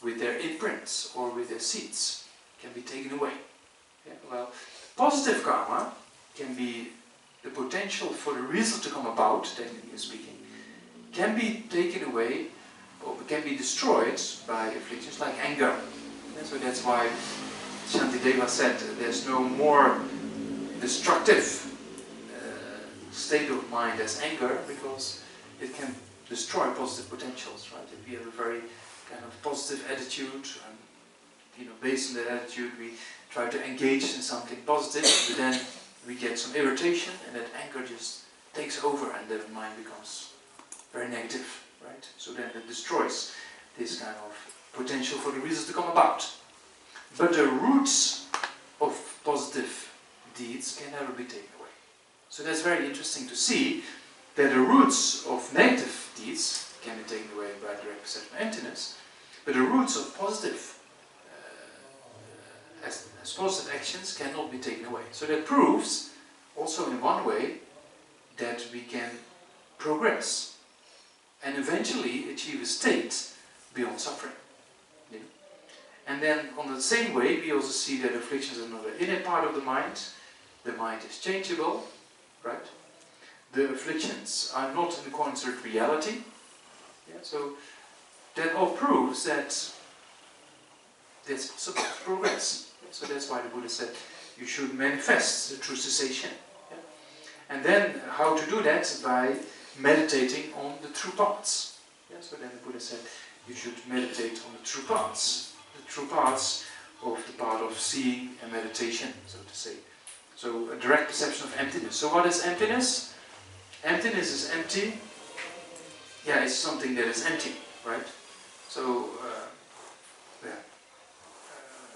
with their imprints or with their seeds, can be taken away. Well, positive karma can be the potential for the result to come about, technically speaking, can be taken away or can be destroyed by afflictions like anger. So that's why Shantideva said there's no more destructive state of mind as anger, because it can destroy positive potentials, right? If we have a very kind of positive attitude, and based on that attitude we try to engage in something positive, but then we get some irritation, and that anger just takes over, and the mind becomes very negative, right? So then it destroys this kind of potential for the results to come about. But the roots of positive deeds can never be taken away. So that's very interesting to see that the roots of negative deeds can be taken away by direct perception of emptiness, but the roots of positive as positive actions cannot be taken away. So that proves, also in one way, that we can progress and eventually achieve a state beyond suffering. And then on the same way, we also see that afflictions are another inner part of the mind. The mind is changeable, right? The afflictions are not in accordance with reality. Yeah, so that all proves that it's possible to progress. So that's why the Buddha said you should manifest the true cessation. Yeah? And then how to do that? By meditating on the true paths. Yeah? So then the Buddha said you should meditate on the true paths. The true paths of the path of seeing and meditation, so to say. So a direct perception of emptiness. So what is emptiness? Emptiness is empty. Yeah, it's something that is empty, right? So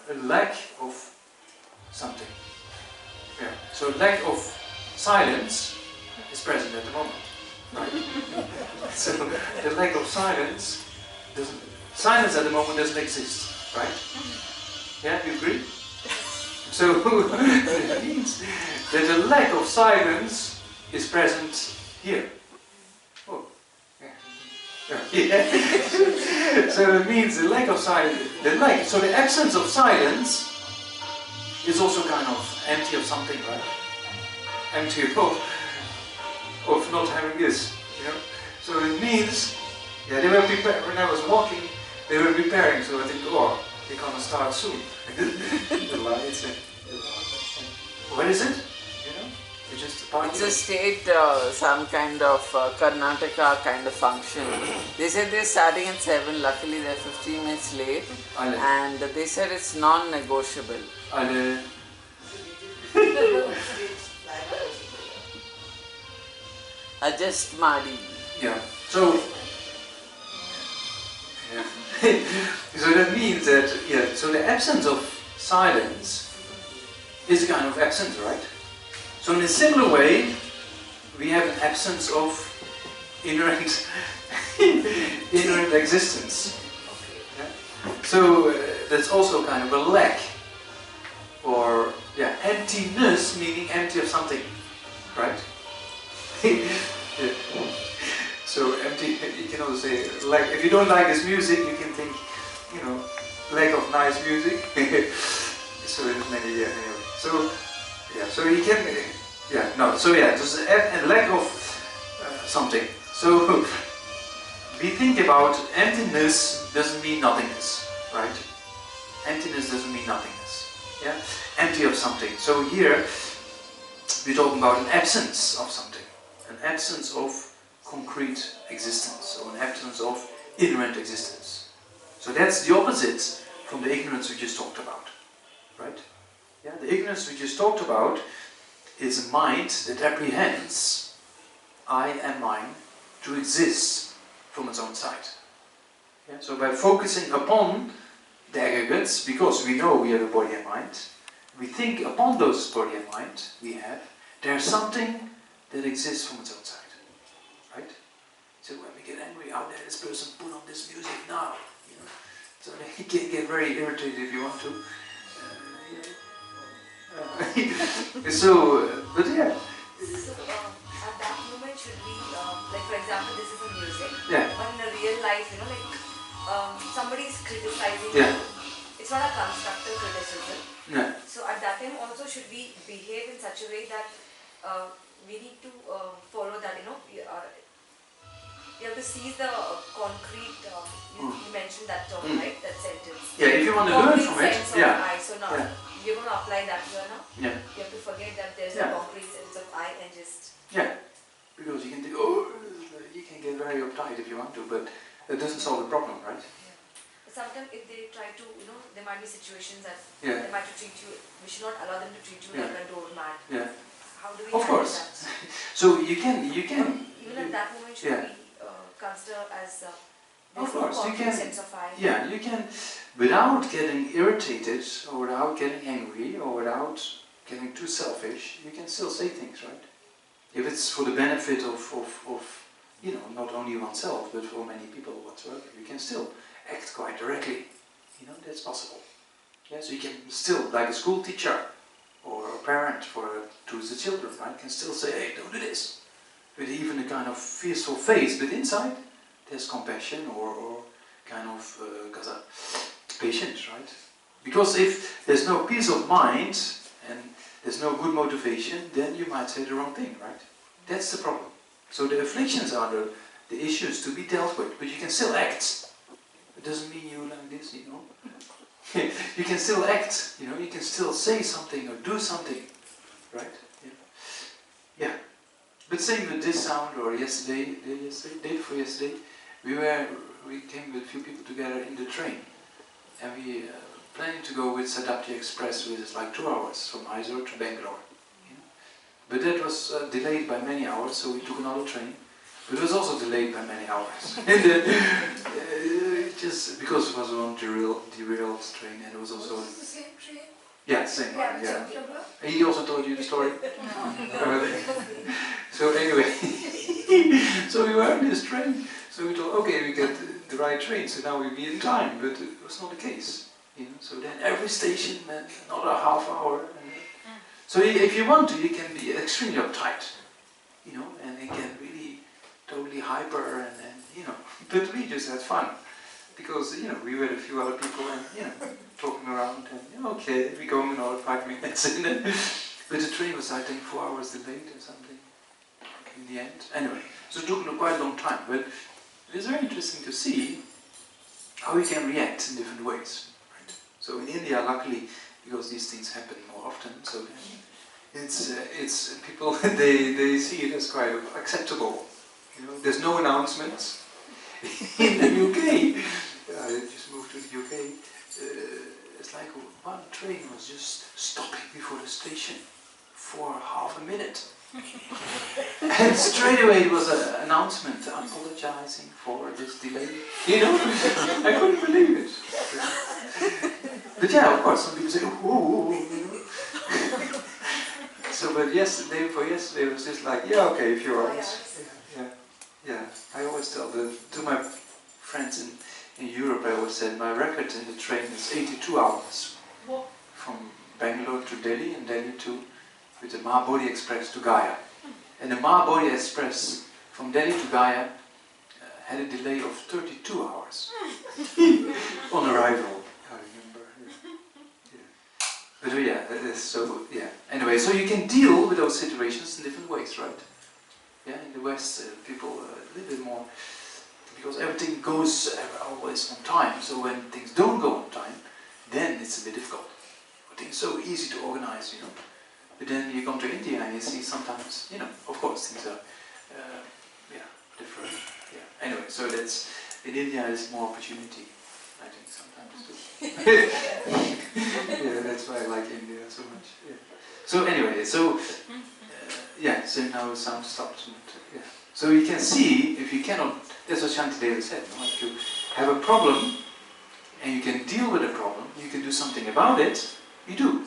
a lack of something. Yeah. So lack of silence is present at the moment, right? So the lack of silence at the moment doesn't exist, right? Yeah, you agree? So it means that the lack of silence is present here. Oh, yeah. So it means the lack of silence, so the absence of silence is also kind of empty of something, right? Empty of not having this, you know. So it means, yeah, they were preparing. When I was walking, they were preparing. So I think, oh, they're gonna start soon. The lights. What is it? You know, it's just a party. It's a state, some kind of Karnataka kind of function. They said they're starting at 7. Luckily, they're 15 minutes late, and they said it's non-negotiable. Adjust Madi. Yeah. So. Yeah. So that means that, yeah. So the absence of silence is a kind of absence, right? So in a similar way, we have an absence of inherent existence. Yeah? So that's also kind of a lack, or yeah, emptiness, meaning empty of something, right? Yeah. So empty, you can also say, like, if you don't like this music, you can think, you know, lack of nice music. So there's many, yeah, anyway. So, yeah, so you can, yeah, no, so yeah, there's a lack of something. So, we think about emptiness doesn't mean nothingness, right? Emptiness doesn't mean nothingness, yeah? Empty of something. So here, we're talking about an absence of something. An absence of concrete existence, or an absence of inherent existence. So that's the opposite from the ignorance we just talked about, right? Yeah, the ignorance we just talked about is a mind that apprehends I and mine to exist from its own side. Yeah, so by focusing upon the aggregates, because we know we have a body and mind, we think upon those body and mind we have, there's something that exists from its own side. Right? So when we get angry, how dare this person put on this music now? You know? So you can get very irritated if you want to. But yeah. So at that moment should we, like for example, this is a music. Yeah. But in a real life, you know, like somebody is criticizing. Yeah. It's not a constructive criticism. Yeah. So at that time also should we behave in such a way that we need to follow that, you know, you have to seize the concrete, you mentioned that term, right, that sentence. Yeah, if you want to learn from it, yeah. I. So now, you're going to apply that here now? Yeah. You have to forget that there's a concrete sense of I and just... Yeah, because you can think, oh, you can get very uptight if you want to, but it doesn't solve the problem, right? Yeah. But sometimes if they try to, you know, there might be situations that Yeah. they might treat you, we should not allow them to treat you like a doormat. Yeah. How do we Of handle course. that? So you can. Even at that moment, should we consider as of course, you can. Sense of I? Yeah, you can, without getting irritated, or without getting angry, or without getting too selfish, you can still say things, right? If it's for the benefit of you know, not only oneself, but for many people whatsoever, you can still act quite directly. You know, that's possible. Yeah, so you can still, like a school teacher, or a parent to the children, right, can still say, hey, don't do this. With even a kind of fearful face, but inside there's compassion or kind of patience, right? Because if there's no peace of mind and there's no good motivation, then you might say the wrong thing, right? That's the problem. So the afflictions are the issues to be dealt with, but you can still act. It doesn't mean you like this, you know. You can still act, you know, you can still say something or do something, right? Yeah. But same with this sound, or yesterday, day before yesterday, we came with a few people together in the train, and we planning to go with Sadapti Express, which is like 2 hours from Mysore to Bangalore. You know? But that was delayed by many hours, so we took another train. But it was also delayed by many hours. Just because it was one derailed train, and it was also... Was it the same train? Yeah, same one, yeah. And he also told you the story? No. So anyway, so we were in this train, so we thought, okay, we get the right train, so now we'll be in time, but it was not the case. You know? So then every station meant another half hour. So if you want to, you can be extremely uptight, you know, and it can really totally hyper and you know, but we just had fun. Because, you know, we were a few other people and, you know, talking around and, you know, okay, we're going another 5 minutes. But the train was, I think, 4 hours delayed or something in the end. Anyway, so it took quite a long time. But it is very interesting to see how we can react in different ways. Right? So in India, luckily, because these things happen more often, so it's people, they see it as quite acceptable. You know, there's no announcements. In the UK, I just moved to the UK, it's like one train was just stopping before the station for half a minute. And straight away it was an announcement apologizing for this delay. You know, I couldn't believe it. But yeah, of course, some people say, whoa, you know. So, but yesterday, it was just like, yeah, okay, a few hours. Yeah, I always tell to my friends in Europe, I always said my record in the train is 82 hours. What? From Bangalore to Delhi and Delhi with the Mahabodhi Express to Gaya. And the Mahabodhi Express from Delhi to Gaya had a delay of 32 hours on arrival, I remember. Yeah. But yeah, so yeah. Anyway, so you can deal with those situations in different ways, right? Yeah, in the West, people a little bit more, because everything goes always on time. So when things don't go on time, then it's a bit difficult. Things are so easy to organize, you know. But then you come to India and you see sometimes, you know, of course things are, different. Yeah. Anyway, so that's in India there's more opportunity, I think sometimes too. Yeah, that's why I like India so much. Yeah. So anyway, so. Yeah, so now the sound stops. Yeah. So you can see, if you cannot, that's what Shantideva said, no? If you have a problem, and you can deal with the problem, you can do something about it, you do.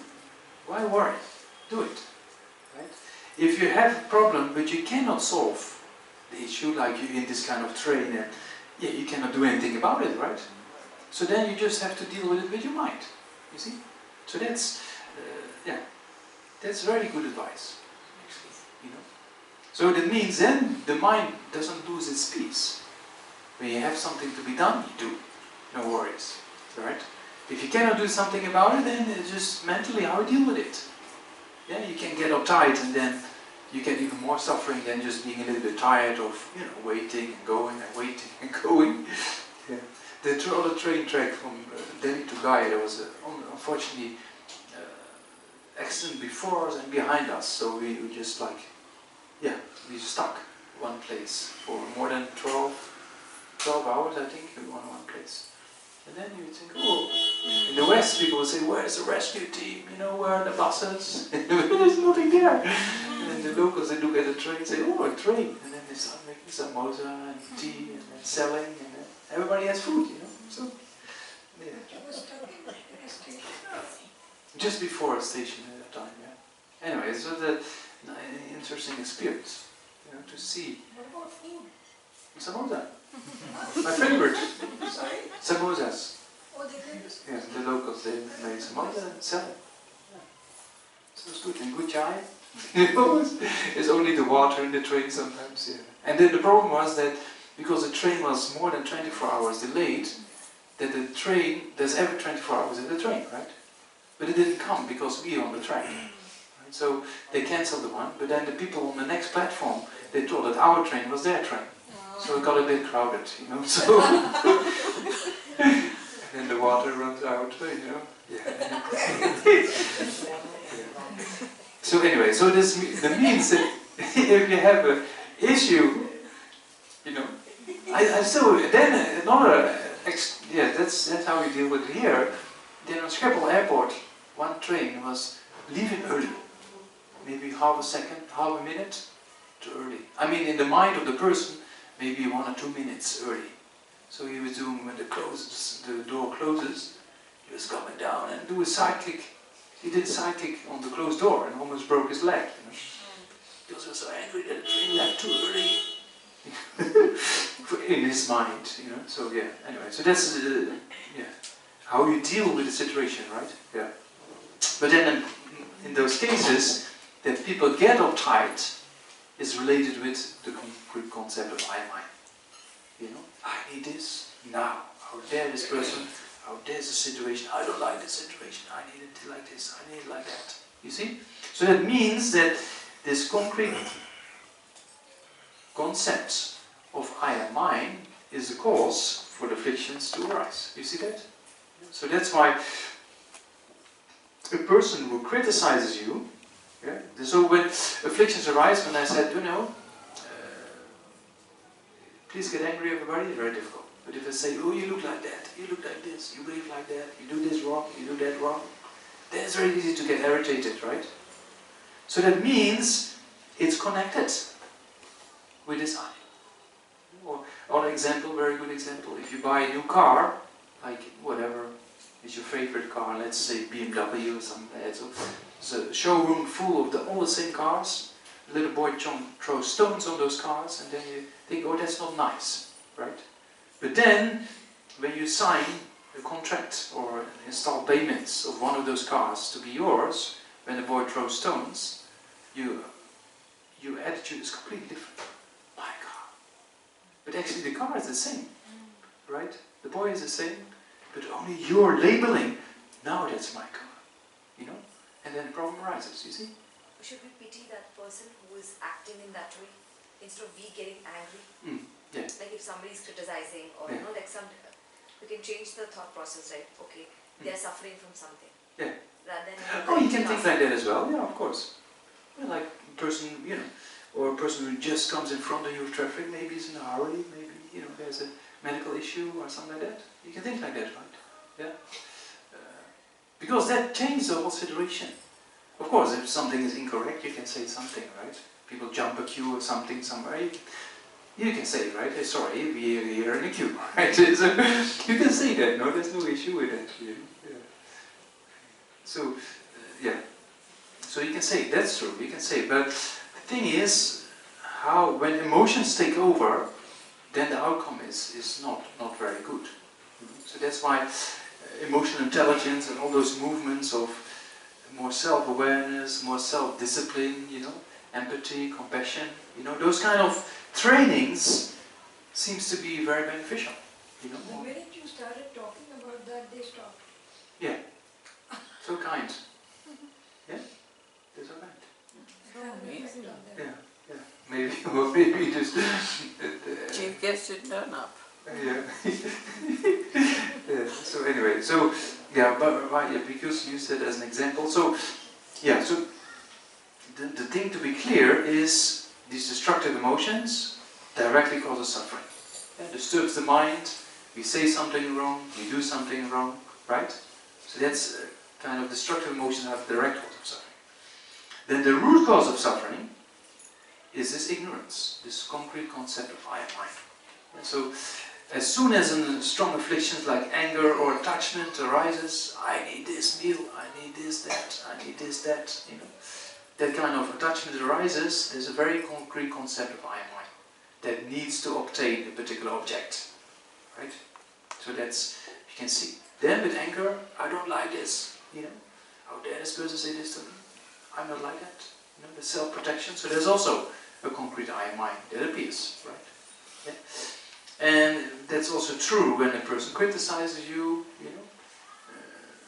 Why worry? Do it. Right? If you have a problem, but you cannot solve the issue, like you're in this kind of train, and yeah, you cannot do anything about it, right? So then you just have to deal with it with your mind, you see? So that's, that's very good advice. You know? So that means then the mind doesn't lose its peace. When you have something to be done, you do. No worries. Right? If you cannot do something about it, then it's just mentally how you deal with it. Yeah, you can get uptight and then you get even more suffering than just being a little bit tired of, you know, waiting and going and waiting and going. Yeah. The other train track from Delhi to Gaya, there was unfortunately accident before us and behind us, so we were just like, yeah, we stuck one place for more than 12 hours, I think, we were in one place. And then you think, oh, in the West people will say, where's the rescue team? You know, where are the buses? There's nothing there. And then the locals, they look at the train and say, oh, a train. And then they start making samosa and tea and then selling, and then everybody has food, you know. So, yeah. Just before a station at a time, yeah. Anyway, it was an interesting experience, you know, to see. What about food? Samosa. My favorite. Sorry? Samosas. Oh, they did? Yeah, the locals, they made samosa and sell it. Yeah. So it's good. And good chai. You know, it's only the water in the train sometimes, yeah. And then the problem was that because the train was more than 24 hours delayed, that the train, there's every 24 hours in the train, right? But it didn't come because we are on the track. Right? So they cancelled the one, but then the people on the next platform, they thought that our train was their train. So it got a bit crowded, you know. So and then the water runs out, you know. Yeah. So anyway, so this means that if you have an issue, you know, I still then another that's how we deal with it here. Then on Schiphol Airport, one train was leaving early, maybe half a second, half a minute too early. I mean, in the mind of the person, maybe 1 or 2 minutes early. So he was doing when the door closes, he was coming down and do a sidekick. He did a sidekick on the closed door and almost broke his leg. You know? He was so angry that the train left too early. In his mind, you know. So yeah. Anyway, so that's how you deal with the situation, right? Yeah. But then in those cases, that people get uptight is related with the concrete concept of I am I. You know, I need this now. How dare this person? How dare the situation? I don't like this situation. I need it like this. I need it like that. You see? So that means that this concrete concept of I am mine is the cause for the afflictions to arise. You see that? So that's why a person who criticizes you, yeah, so when afflictions arise, when I said, you know, please get angry everybody, it's very difficult. But if I say, oh, you look like that, you look like this, you behave like that, you do this wrong, you do that wrong, then it's very easy to get irritated, right? So that means it's connected with this I. Or example, very good example, if you buy a new car, like whatever is your favorite car, let's say BMW or something like that, so there's a showroom full of all the same cars, the little boy throws stones on those cars, and then you think, oh, that's not nice, right? But then, when you sign a contract or install payments of one of those cars to be yours, when the boy throws stones, your attitude is completely different. My car. But actually the car is the same, right? The boy is the same, but only you're labeling, now that's my car, you know? And then the problem arises, you see? Should we pity that person who is acting in that way instead of we getting angry? Yeah. Like if somebody is criticizing or you know, like we can change the thought process, right? Okay, they are suffering from something. Yeah. Rather than you can think like that as well. Yeah, of course. Yeah, like a person, you know, or a person who just comes in front of you with traffic, maybe he's in a hurry, maybe you know there's a medical issue or something like that. You can think like that, right? Yeah. Because that changes the whole situation. Of course, if something is incorrect, you can say something, right? People jump a queue or something somewhere. You can say, right? Hey, sorry, we are in a queue, right? So, you can say that. No, there's no issue with it. Yeah. So, yeah. So you can say that's true. You can say, but the thing is, how when emotions take over, then the outcome is not very good. So that's why emotional intelligence and all those movements of more self-awareness, more self-discipline, you know, empathy, compassion, you know, those kind of trainings seems to be very beneficial, you know. The minute you started talking about that, they stopped. Yeah. So kind. Yeah? They're so kind. Amazing. Yeah. Maybe, or maybe just... Chief guest should turn up. Yeah. Yeah. So anyway, so yeah, but yeah, because you said as an example. So yeah, so the thing to be clear is these destructive emotions directly causes suffering. Yeah, disturbs the mind. We say something wrong. We do something wrong. Right? So that's kind of destructive emotions have direct cause of suffering. Then the root cause of suffering is this ignorance, this concrete concept of I am mine. And so as soon as a strong afflictions like anger or attachment arises, I need this meal, I need this, that, I need this, that, you know. That kind of attachment arises, there's a very concrete concept of I am mine that needs to obtain a particular object. Right? So that's, you can see. Then with anger, I don't like this, you know. How dare this person say this to me? I'm not like that. You know, the self-protection. So there's also a concrete I am mine that appears, right? Yeah. And that's also true when a person criticizes you, you know,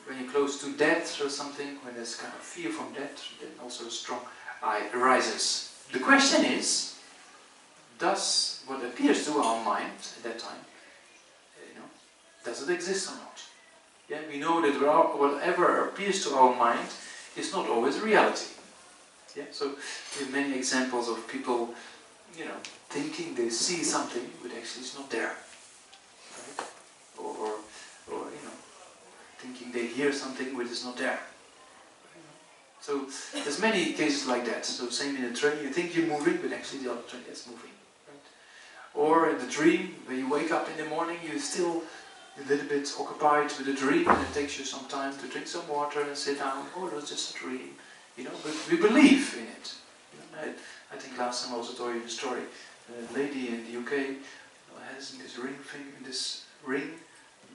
when you're close to death or something, when there's kind of fear from death, then also a strong I arises. The question is, does what appears to our mind at that time, you know, does it exist or not? Yeah, we know that whatever appears to our mind is not always reality. Yeah, so we have many examples of people, you know, thinking they see something, but actually it's not there. Right? Or you know, thinking they hear something, but it's not there. So there's many cases like that. So same in a train, you think you're moving, but actually the other train is moving. Right? Or in the dream, when you wake up in the morning, you're still a little bit occupied with a dream, and it takes you some time to drink some water and sit down. Oh, it was just a dream, you know. But we believe in it. You know, I think last time I also told you the story. A lady in the UK has this ring thing, this ring,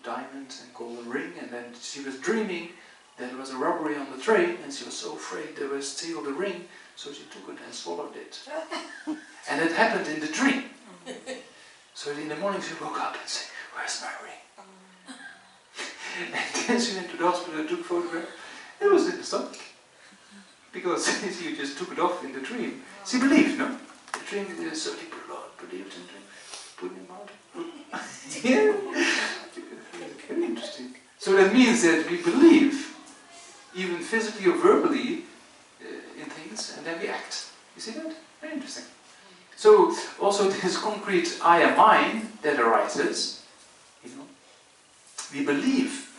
diamond, and golden ring, and then she was dreaming that there was a robbery on the train, and she was so afraid they would steal the ring, so she took it and swallowed it. And it happened in the dream. So in the morning she woke up and said, "Where's my ring?" And then she went to the hospital and took a photograph. It was in the stomach. Because she just took it off in the dream. She believed, no? The dream, so people believed in the dream. Put him out. Yeah. Very interesting. So that means that we believe, even physically or verbally, in things, and then we act. You see that? Very interesting. So also this concrete I am mine that arises, you know, we believe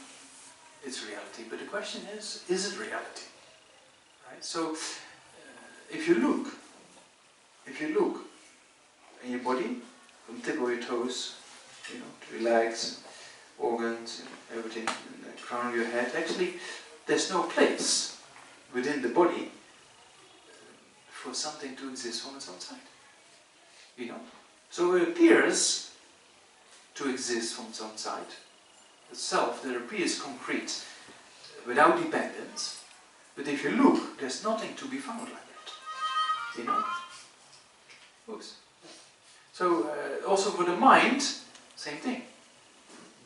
it's reality, but the question is it reality? Right? So if you look in your body, from the tip of your toes, you know, to relax, organs, everything, and the crown of your head, actually there's no place within the body for something to exist on its own side. You know? So it appears to exist from its own side. The self that appears concrete without dependence. But if you look, there's nothing to be found like that. You know? Oops. So also for the mind, same thing.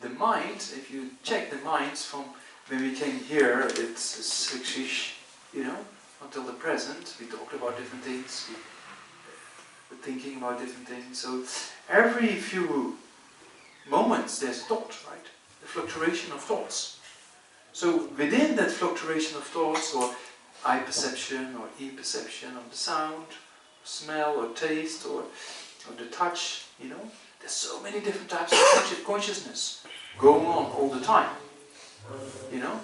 The mind, if you check the minds from when we came here, it's 6-ish, you know, until the present, we talked about different things, we were thinking about different things. So every few moments there's thought, right? The fluctuation of thoughts. So within that fluctuation of thoughts, or eye perception, or ear perception of the sound, smell, or taste, or the touch, you know, there's so many different types of consciousness going on all the time. You know?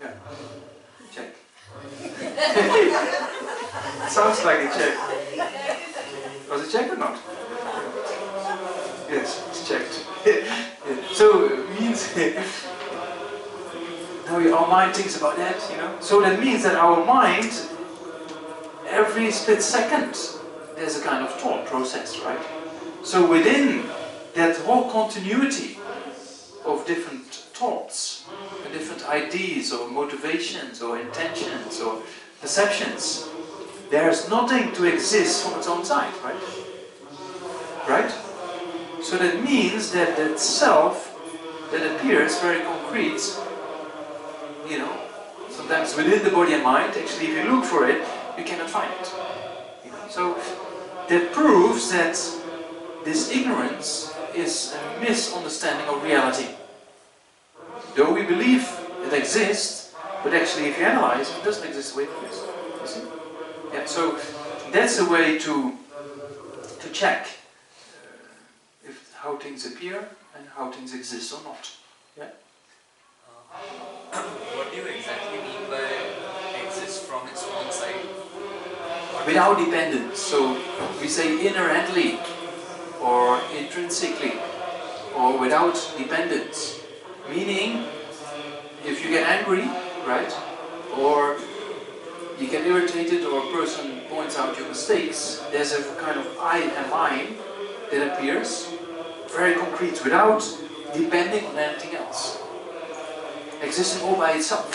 Yeah. Check. Sounds like a check. Was it checked or not? Yes, it's checked. Yeah. So it means now our mind thinks about that, you know. So that means that our mind, every split second, there's a kind of thought process, right? So within that whole continuity of different thoughts, and different ideas or motivations or intentions or perceptions, there's nothing to exist from its own side, right? Right? So that means that that self that appears very concrete, you know, sometimes within the body and mind, actually if you look for it, you cannot find it. You know? So that proves that this ignorance is a misunderstanding of reality. Though we believe it exists, but actually if you analyze, it doesn't exist the way it is. You see? Yeah, so that's a way to check how things appear and how things exist or not. Yeah? What do you exactly mean by exists from its own side? Without dependence. So we say inherently or intrinsically or without dependence. Meaning, if you get angry, right, or you get irritated or a person points out your mistakes, there's a kind of I and mine that appears, very concrete, without depending on anything else. Existing all by itself.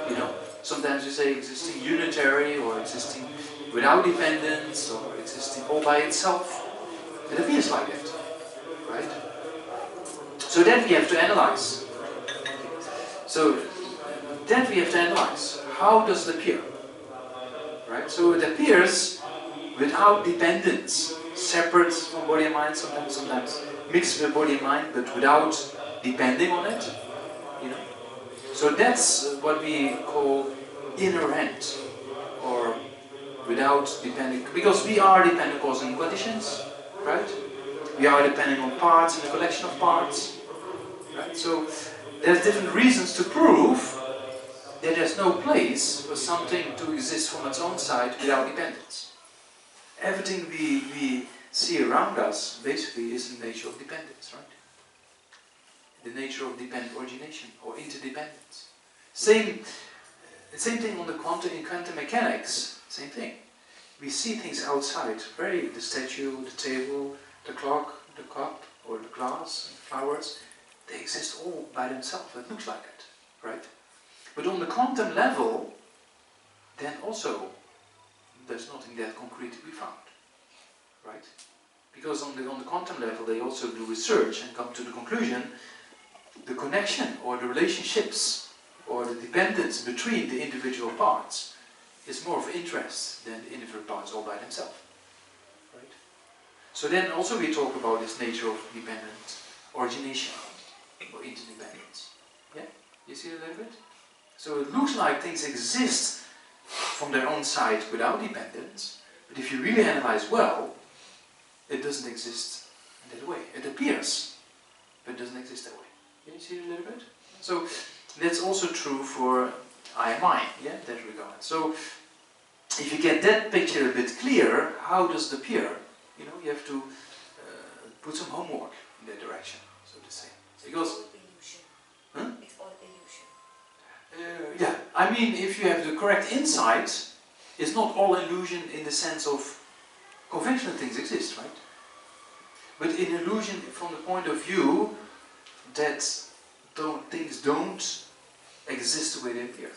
You know, sometimes you say existing unitary or existing without dependence or existing all by itself. It appears like that, right? So then we have to analyze. So then we have to analyze. How does it appear? Right? So it appears without dependence, separate from body and mind, sometimes mixed with body and mind, but without depending on it. You know? So that's what we call inherent, or without depending, because we are dependent causing conditions, right? We are depending on parts and a collection of parts, right? So there's different reasons to prove that there's no place for something to exist from its own side without dependence. Everything we see around us basically is in the nature of dependence, right? The nature of dependent origination or interdependence. Same thing on the in quantum mechanics, same thing. We see things outside, the statue, the table, the clock, the cup, or the glass, the flowers, they exist all by themselves. It looks like it, right? But on the quantum level, then also there's nothing that concrete to be found, right? Because on the quantum level they also do research and come to the conclusion the connection or the relationships or the dependence between the individual parts is more of interest than the individual parts all by themselves, right? So then also we talk about this nature of dependent origination or interdependence. Yeah, you see a little bit? So it looks like things exist from their own side without dependence, but if you really analyze well, it doesn't exist in that way. It appears, but it doesn't exist that way. Can you see it a little bit? So that's also true for I and mine, yeah, in that regard. So if you get that picture a bit clearer, how does it appear? You know, you have to put some homework in that direction, so to say. Because it's all illusion. Huh? It's all illusion. Yeah, I mean, if you have the correct insight, it's not all illusion in the sense of conventional things exist, right? But in illusion from the point of view that things don't exist the way they appear.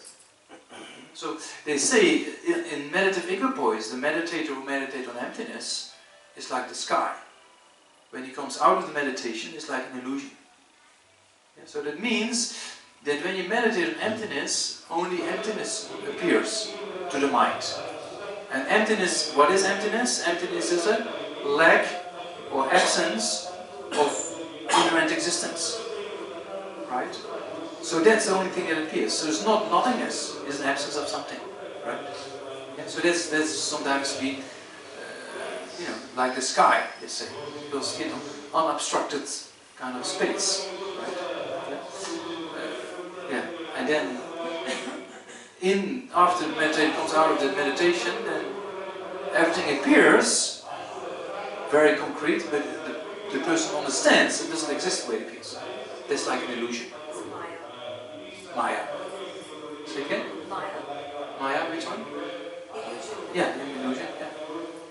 So they say in meditative equipoise, the meditator who meditates on emptiness is like the sky. When he comes out of the meditation, it's like an illusion. Yeah, so that means that when you meditate on emptiness, only emptiness appears to the mind. And emptiness, what is emptiness? Emptiness is a lack or absence of inherent existence. Right? So that's the only thing that appears. So it's not nothingness, it's an absence of something. Right? Yeah, so that's sometimes be, you know, like the sky, they say. Because, you know, unobstructed kind of space. Right? Yeah. And then after the meditator comes out of the meditation, then everything appears very concrete, but the person understands it doesn't exist the way it appears. That's like an illusion. It's Maya. Maya. Say again? Maya. Maya, which one? Illusion. Yeah, the illusion.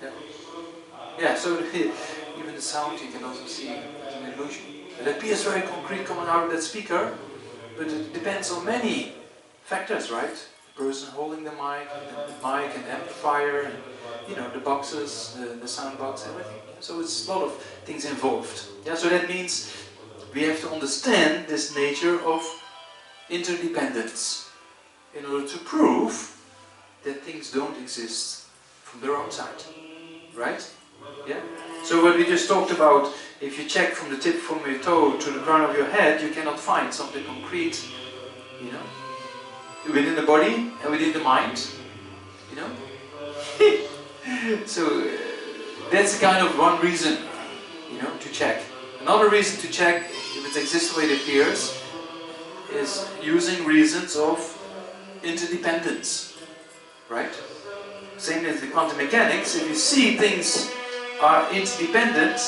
Yeah. Yeah. So even the sound you can also see as an illusion. It appears very concrete coming out of that speaker, but it depends on many factors, right? The person holding the mic and the amplifier, and you know, the boxes, the sound box, everything. So it's a lot of things involved. Yeah. So that means we have to understand this nature of interdependence in order to prove that things don't exist from their own side. Right? Yeah? So what we just talked about, if you check from the tip from your toe to the crown of your head, you cannot find something concrete, you know, within the body and within the mind, you know. So that's kind of one reason, you know, to check. Another reason to check if it exists the way it appears is using reasons of interdependence, right? Same as the quantum mechanics, if you see things are interdependent,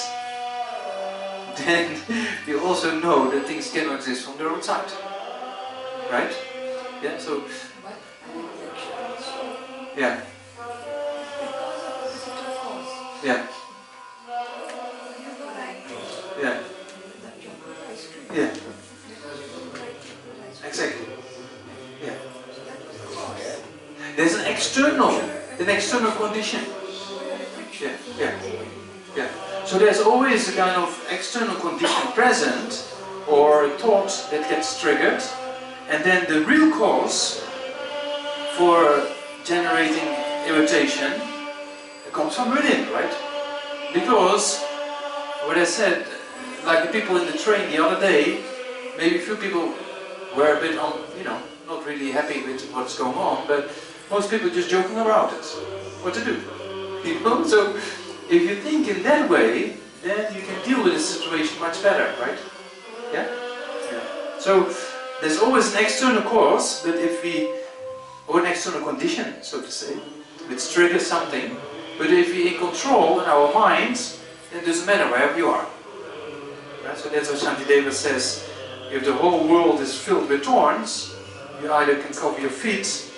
then you also know that things cannot exist from their own side, right? Yeah, so... But an infection also, Yeah, because of the physical cause, yeah, you got angry, yeah, that chocolate ice cream. yeah, Because you don't like chocolate ice cream. exactly. Yeah. So that was the cause. There's an external condition. Yeah, yeah, yeah. So there's always a kind of external condition present, or a thought that gets triggered, and then the real cause for generating irritation comes from within, right? Because, what I said, like the people in the train the other day, maybe a few people were a bit not really happy with what's going on, but most people just joking around it. What to do? So if you think in that way, then you can deal with the situation much better, right? Yeah? Yeah. So there's always an external cause, but or an external condition, so to say, which triggers something. But if we're in control in our minds, then it doesn't matter wherever you are. Right? So that's what Shantideva says. If the whole world is filled with thorns, you either can cover your feet,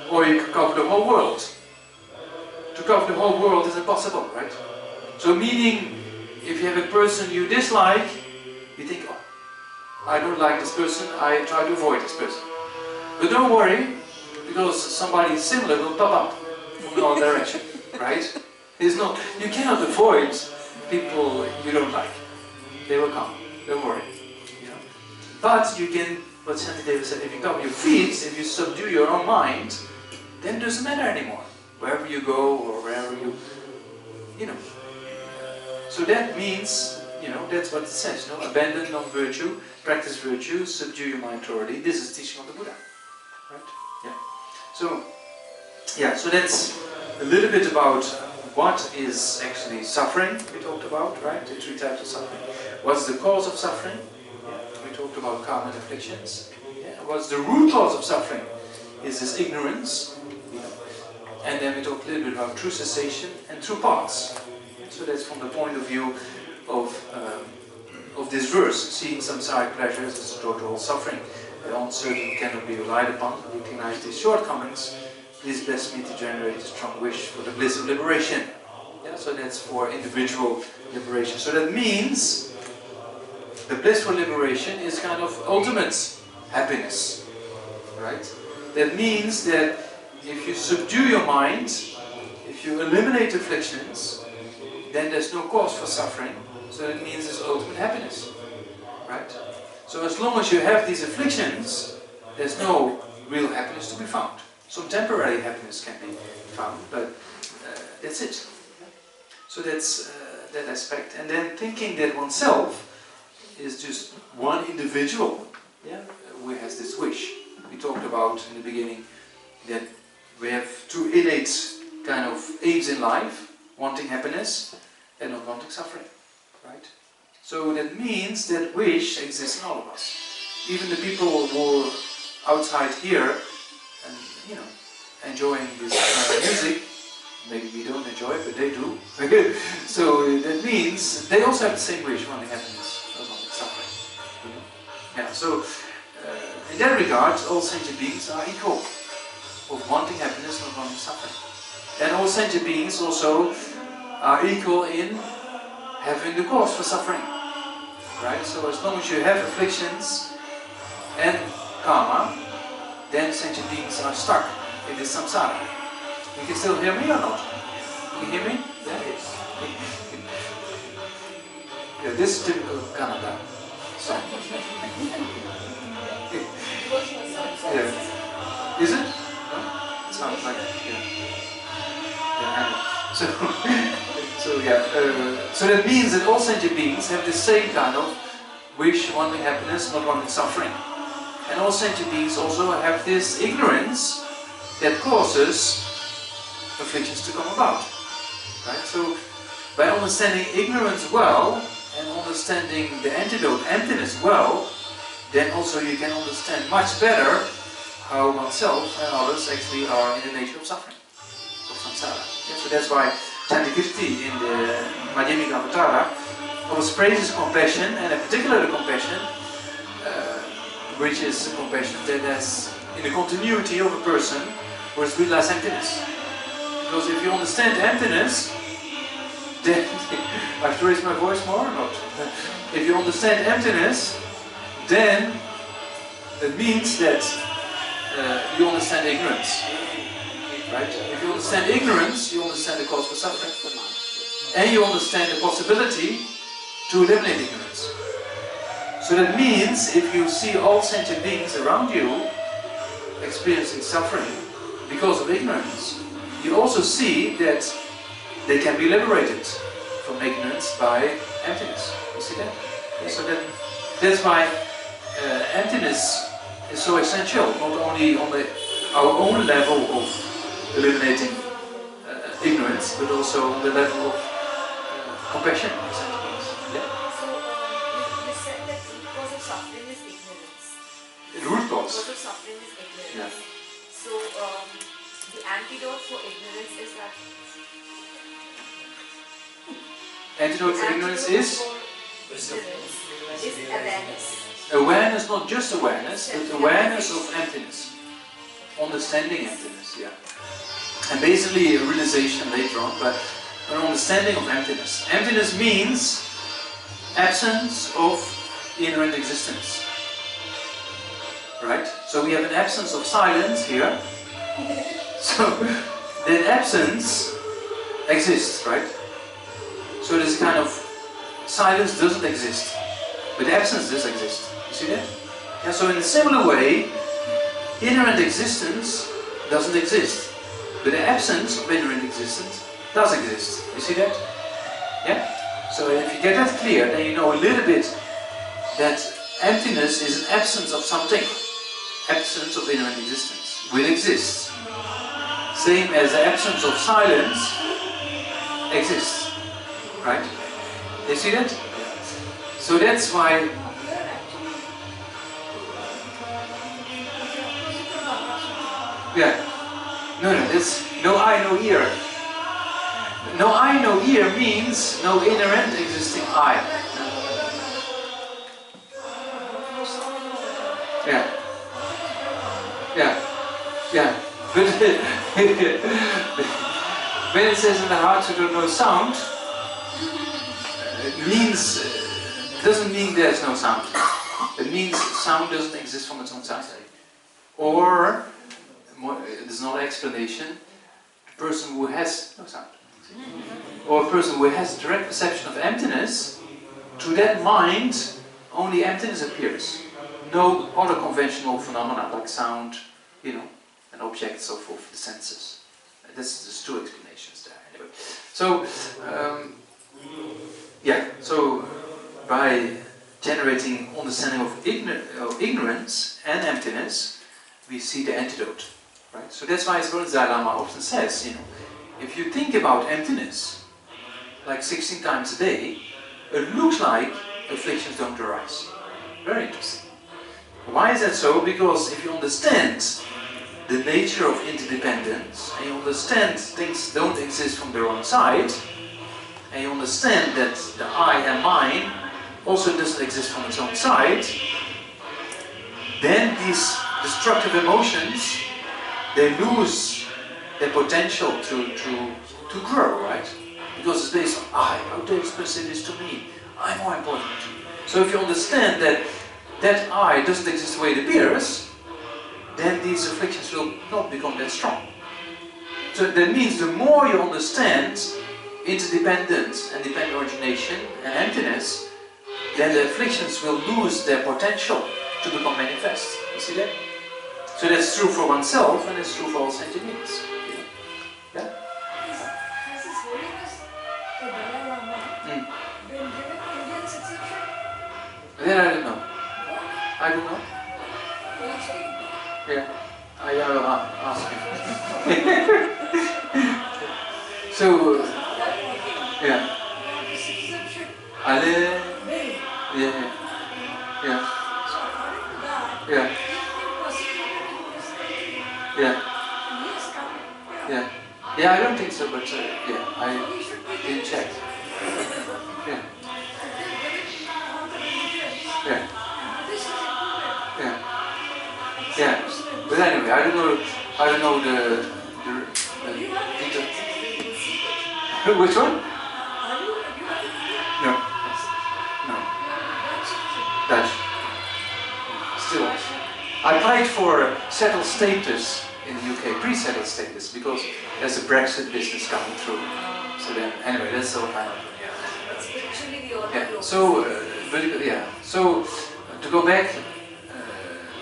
or you can cover the whole world. To cover the whole world is impossible, right? So meaning, if you have a person you dislike, you think, oh, I don't like this person, I try to avoid this person. But don't worry, because somebody similar will pop up from the other direction, right? You cannot avoid people you don't like. They will come, don't worry. But you can, what Shantideva said, if you cover your feet, if you subdue your own mind, then it doesn't matter anymore. Wherever you go or wherever you know. So that means, that's what it says, abandon non-virtue, practice virtue, subdue your mind thoroughly. This is the teaching of the Buddha. Right? Yeah. So that's a little bit about what is actually suffering, we talked about, right? The three types of suffering. What's the cause of suffering? We talked about karma and afflictions. What's the root cause of suffering? Is this ignorance. And then we talked a little bit about true cessation and true paths. So that's from the point of view of this verse, seeing samsaric pleasures as a total suffering. The uncertain cannot be relied upon. Recognize these shortcomings. Please bless me to generate a strong wish for the bliss of liberation. So that's for individual liberation. So that means the bliss for liberation is kind of ultimate happiness, right? That means that if you subdue your mind, if you eliminate afflictions, then there's no cause for suffering. So that means there's ultimate happiness, right? So as long as you have these afflictions, there's no real happiness to be found. Some temporary happiness can be found, but that's it. So that's that aspect. And then thinking that oneself is just one individual, who has this wish. We talked about in the beginning that we have two innate kind of aims in life, wanting happiness and not wanting suffering, right? So that means that wish exists in all of us. Even the people who are outside here and, enjoying this music, maybe we don't enjoy it, but they do. So that means they also have the same wish, wanting happiness, not wanting suffering. Yeah, so in that regard, all sentient beings are equal, of wanting happiness, not wanting suffering. And all sentient beings also are equal in having the cause for suffering. Right? So as long as you have afflictions and karma, then sentient beings are stuck in this samsara. You can still hear me or not? Can you hear me? Yeah, yes. Yeah, this is typical Canada song. Yeah. Is it? No? It sounds like so that means that all sentient beings have the same kind of wish, wanting happiness, not wanting suffering. And all sentient beings also have this ignorance that causes afflictions to come about. Right? So by understanding ignorance well and understanding the antidote, emptiness, well, then also you can understand much better how oneself and others actually are in the nature of suffering, of samsara. Yeah, so that's why Chandrakirti in the Madhyamika Avatara always praises compassion, and in particular the compassion, which is a compassion that has in the continuity of a person who has realized emptiness. Because if you understand emptiness, then I have to raise my voice more or not? If you understand emptiness, then it means that you understand ignorance. Right? If you understand ignorance, you understand the cause for suffering. and you understand the possibility to eliminate ignorance. So that means if you see all sentient beings around you experiencing suffering because of ignorance, you also see that they can be liberated from ignorance by emptiness. You see that? Yeah, so that's why emptiness is so essential, not only on our own level of eliminating ignorance, but also on the level of compassion. Yeah. So, you said that the root cause of suffering is ignorance. The root cause. The root cause of suffering is ignorance. Yeah. So, the antidote for ignorance is that? Antidote for ignorance is? Awareness. Awareness, not just awareness, but awareness of emptiness. Understanding emptiness, yeah. And basically a realization later on, but an understanding of emptiness. Emptiness means absence of inherent existence. Right? So we have an absence of silence here. So that absence exists, right? So this kind of silence doesn't exist, but absence does exist. You see that? Yeah, so in a similar way, inherent existence doesn't exist, but the absence of inherent existence does exist. You see that? Yeah? So if you get that clear, then you know a little bit that emptiness is an absence of something. Absence of inherent existence will exist. Same as the absence of silence exists. Right? You see that? So that's why no, that's no eye, no ear. No eye, no ear means no inherent existing eye. Yeah. But when it says in the heart you don't know sound, it means doesn't mean there's no sound. It means sound doesn't exist from its own side. Or there's another explanation, the person who has no sound. Or a person who has direct perception of emptiness, to that mind only emptiness appears. No other conventional phenomena like sound, and objects of the senses. There's two explanations there. Anyway, so so by generating understanding of ignorance and emptiness, we see the antidote. Right? So that's why Dalai Lama often says, if you think about emptiness like 16 times a day, it looks like afflictions don't arise. Very interesting. Why is that so? Because if you understand the nature of interdependence, and you understand things don't exist from their own side, and you understand that the I and mine also doesn't exist from its own side, then these destructive emotions, they lose their potential to grow, right? Because it's based on I, how do you express this to me? I'm more important. So if you understand that I doesn't exist the way it appears, then these afflictions will not become that strong. So that means the more you understand interdependence and dependent origination and emptiness, then the afflictions will lose their potential to become manifest. You see that? So that's true for oneself and it's true for all sentient beings. Yeah? Has His Holiness the Dalai Lama been given Indian citizenship? Then I don't know. I don't know. Yeah, I will ask him. So, yeah. Ale, yeah. Yeah, I don't think so, but I didn't check. Yeah. But anyway, I don't know the which one? No. Dutch. Still. I applied for settled status in the UK, pre-settled status, because there's a Brexit business coming through. So then, anyway, that's all kind of, But spiritually we all yeah. know. So, to go back,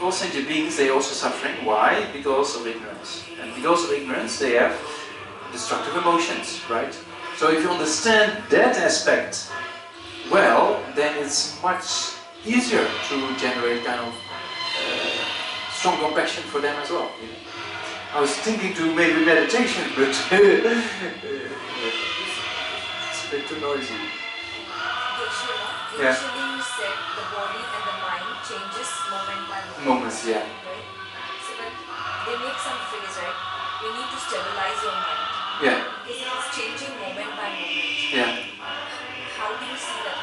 all sentient beings, they are also suffering. Why? Because of ignorance. And because of ignorance, they have destructive emotions, right? So if you understand that aspect well, then it's much easier to generate kind of strong compassion for them as well. You know? I was thinking to maybe meditation, but it's a bit too noisy. Initially you said the body and the mind changes moment by moment. Moments, yeah. Right? So but they make some phrase, right? You need to stabilize your mind. Yeah. Because it's changing moment by moment. Yeah. How do you see that?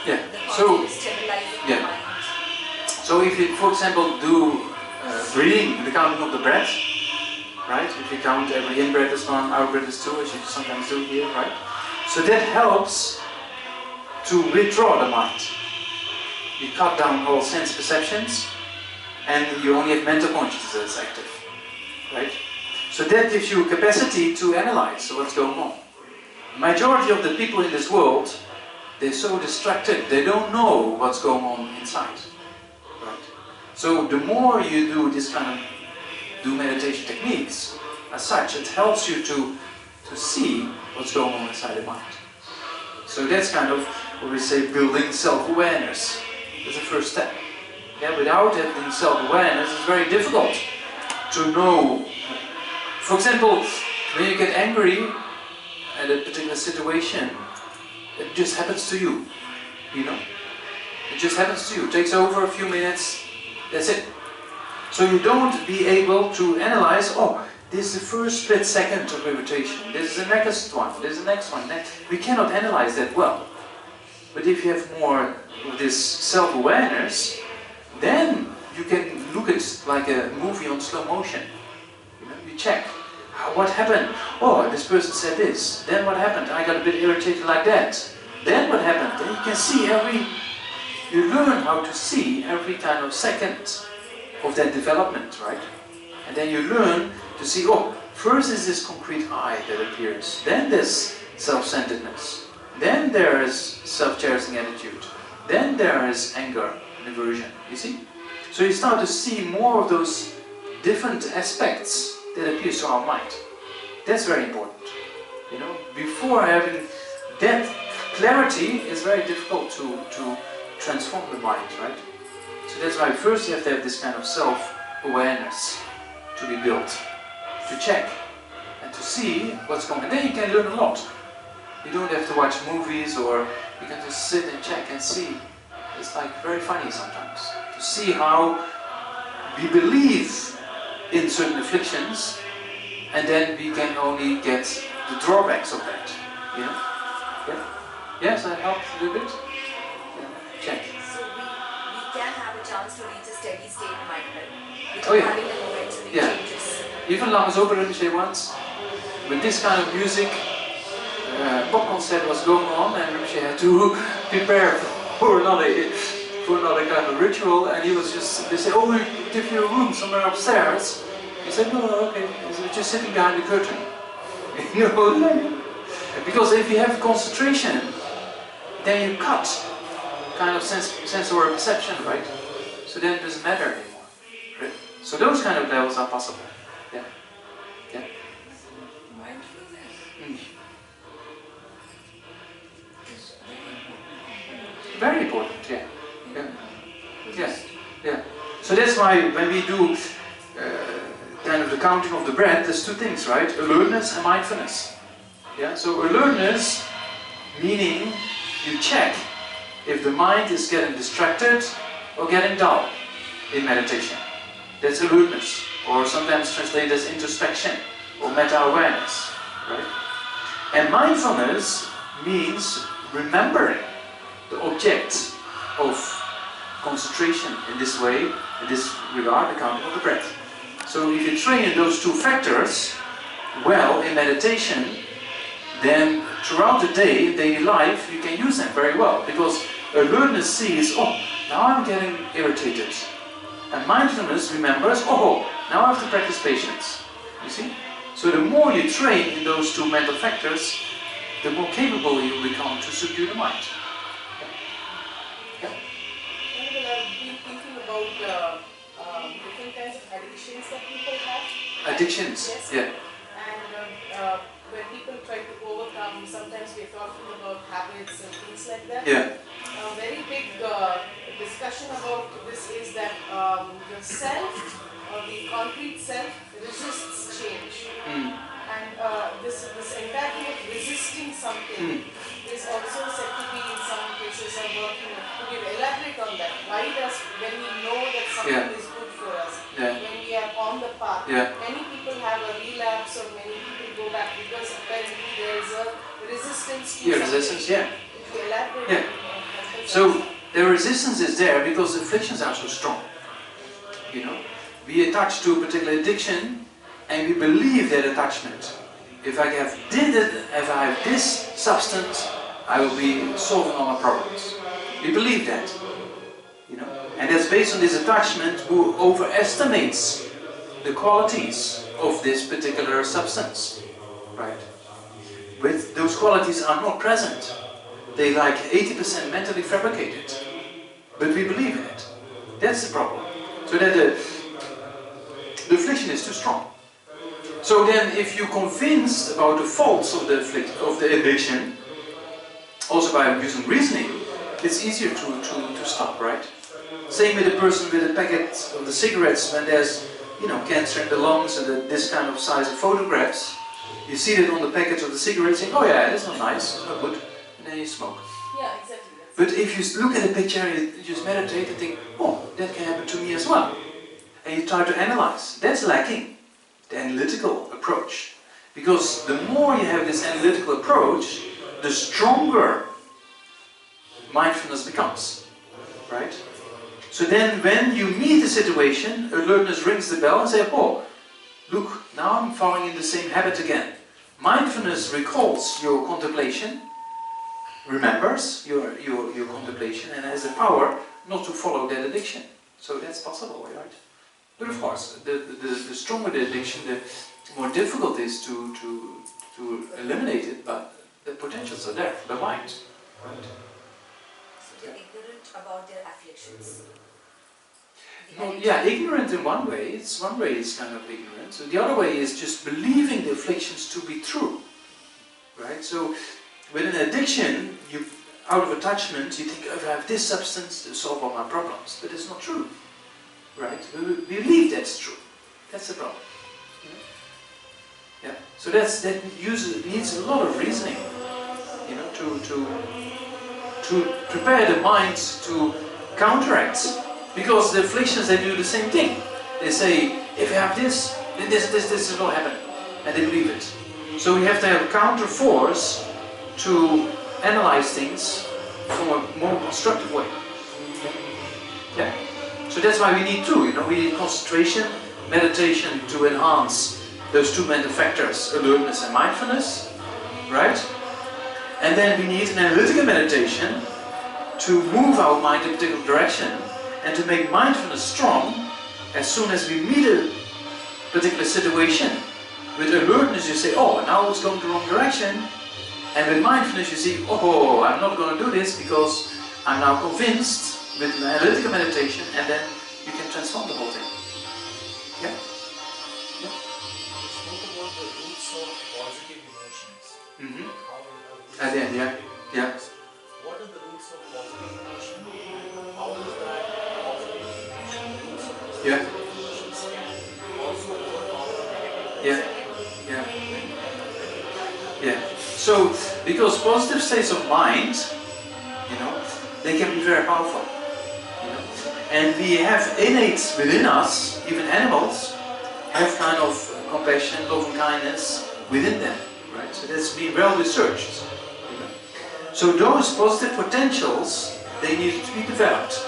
Yeah. The So, concept of stabilizing the mind. So if you, for example, do breathing, the counting of the breath, right? If you count every in-breath is 1, out-breath is 2, as you sometimes do here, right? So that helps to withdraw the mind. You cut down all sense perceptions, and you only have mental consciousness that's active, right? So that gives you capacity to analyze what's going on. Majority of the people in this world, they're so distracted, they don't know what's going on inside. Right? So the more you do this kind of meditation techniques, as such, it helps you to see what's going on inside the mind. So that's kind of what we say building self-awareness. That's the first step. Yeah, without having self-awareness, it's very difficult to know. For example, when you get angry at a particular situation, it just happens to you, you know? It just happens to you. It takes over a few minutes, that's it. So you don't be able to analyze, oh, this is the first split second of irritation, this is the next one, this is the next one. We cannot analyze that well. But if you have more of this self-awareness, then you can look at it like a movie on slow motion. You know, you check. What happened? Oh, this person said this. Then what happened? I got a bit irritated like that. Then what happened? Then you can see you learn how to see every kind of second of that development, right? And then you learn to see, oh, first is this concrete I that appears. Then there's self-centeredness. Then there is self-cherishing attitude. Then there is anger and aversion, you see? So you start to see more of those different aspects that appears to our mind. That's very important. You know, before having that clarity, it's very difficult to transform the mind, right? So that's why first you have to have this kind of self-awareness to be built, to check and to see what's going on. And then you can learn a lot. You don't have to watch movies, or you can just sit and check and see. It's like very funny sometimes to see how we believe in certain afflictions, and then we can only get the drawbacks of that, you know? Yeah? Yes, that helped a little bit? Yeah. Check. So we can have a chance to reach a steady state of mind, right? Oh, yeah. Having the momentary Yeah. changes. Even Lama Zopa once, with this kind of music, pop concert was going on, and she had to prepare for another kind of ritual, and he was just, they said, oh, we'll give you a room somewhere upstairs. He said, no, okay, he's just sitting behind the curtain. You know, because if you have concentration, then you cut kind of sensory perception, right? So then it doesn't matter anymore. Right? So those kind of levels are possible. Yeah. Yeah. Mindfulness is very important, yeah. Yeah. Yeah. Yeah. So that's why when we do kind of the counting of the breath, there's two things, right? Alertness and mindfulness. Yeah. So alertness, meaning you check if the mind is getting distracted or getting dull in meditation. That's alertness, or sometimes translated as introspection or meta-awareness, right? And mindfulness means remembering the object of concentration in this way, in this regard, the counting of the breath. So if you train in those two factors well in meditation, then throughout the day, in daily life, you can use them very well, because alertness sees, oh, now I'm getting irritated. And mindfulness remembers, oh, now I have to practice patience. You see? So the more you train in those two mental factors, the more capable you become to subdue the mind. Yeah. Well, I've been thinking about different kinds of addictions that people have. Addictions, Yes. yeah. And when people try to overcome, sometimes we're talking about habits and things like that. Yeah. A very big discussion about this is that the self, or the concrete self, resists change. And this entire thing of resisting something is also said to be in some cases a working. Could you elaborate on that? Why does, when we know that something is good for us, when we are on the path, many people have a relapse or many people go back because apparently there is a resistance to something. Resistance, yeah. Could you elaborate on that? So the resistance is there because the afflictions are so strong. You know, we attach to a particular addiction and we believe that attachment. If I have this substance, I will be solving all my problems. We believe that. You know, and that's based on this attachment who overestimates the qualities of this particular substance. Right? But those qualities are not present. They like 80% mentally fabricated. But we believe in it. That's the problem. So that the affliction is too strong. So then if you're convinced about the faults of the addiction, also by using reasoning, it's easier to stop, right? Same with a person with a packet of the cigarettes when there's, you know, cancer in the lungs and this kind of size of photographs. You see that on the package of the cigarettes, saying, oh yeah, that's not nice, it's not good, and then you smoke. Yeah, exactly. But if you look at the picture, you just meditate and think, oh, that can happen to me as well. And you try to analyze. That's lacking, the analytical approach. Because the more you have this analytical approach, the stronger mindfulness becomes. Right? So then when you meet a situation, alertness rings the bell and says, oh, look, now I'm falling in the same habit again. Mindfulness recalls your contemplation, remembers your contemplation, and has the power not to follow that addiction. So that's possible, right? But of course, the stronger the addiction, the more difficult it is to eliminate it, but the potentials are there for the mind. Right? So they're ignorant about their afflictions. Well, yeah, ignorant in one way. It's one way is kind of ignorant. So the other way is just believing the afflictions to be true. Right? So with an addiction, you out of attachment, you think, if I have this substance to solve all my problems. But it's not true. Right? We believe that's true. That's the problem. Yeah. So that needs a lot of reasoning, you know, to prepare the mind to counteract. Because the afflictions, they do the same thing. They say, if you have this, then this will happen. And they believe it. So we have to have a counter force to analyze things from a more constructive way. Yeah. So that's why we need two, you know, we need concentration, meditation to enhance those two mental factors, alertness and mindfulness, right? And then we need an analytical meditation to move our mind in a particular direction and to make mindfulness strong as soon as we meet a particular situation. With alertness you say, oh, now it's going the wrong direction. And with mindfulness you see, oh, I'm not going to do this because I'm now convinced with an analytical meditation, and then you can transform the whole thing. Yeah? You spoke about the roots of positive emotions. At the end, yeah. Yeah. What are the roots of positive emotion? How is that positive emotion roots of positive emotions can also overpower negative? Yeah. So, because positive states of mind, you know, they can be very powerful. You know? And we have innate within us, even animals, have kind of compassion, love and kindness within them. Right? So that's been well researched. You know? So those positive potentials, they need to be developed.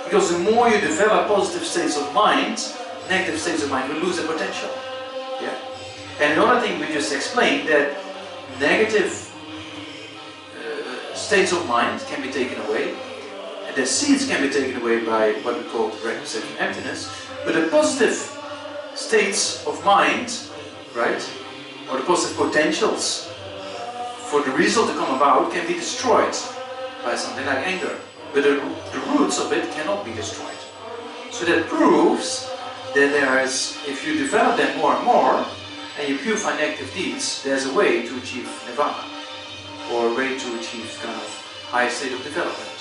Because the more you develop positive states of mind, negative states of mind will lose their potential. Yeah? And another thing we just explained, that negative states of mind can be taken away, and the seeds can be taken away by what we call the requisite of emptiness, but the positive states of mind, right, or the positive potentials for the result to come about can be destroyed by something like anger. But the roots of it cannot be destroyed. So that proves that there is, if you develop them more and more, and you purify negative deeds, there's a way to achieve nirvana, or a way to achieve kind of high state of development.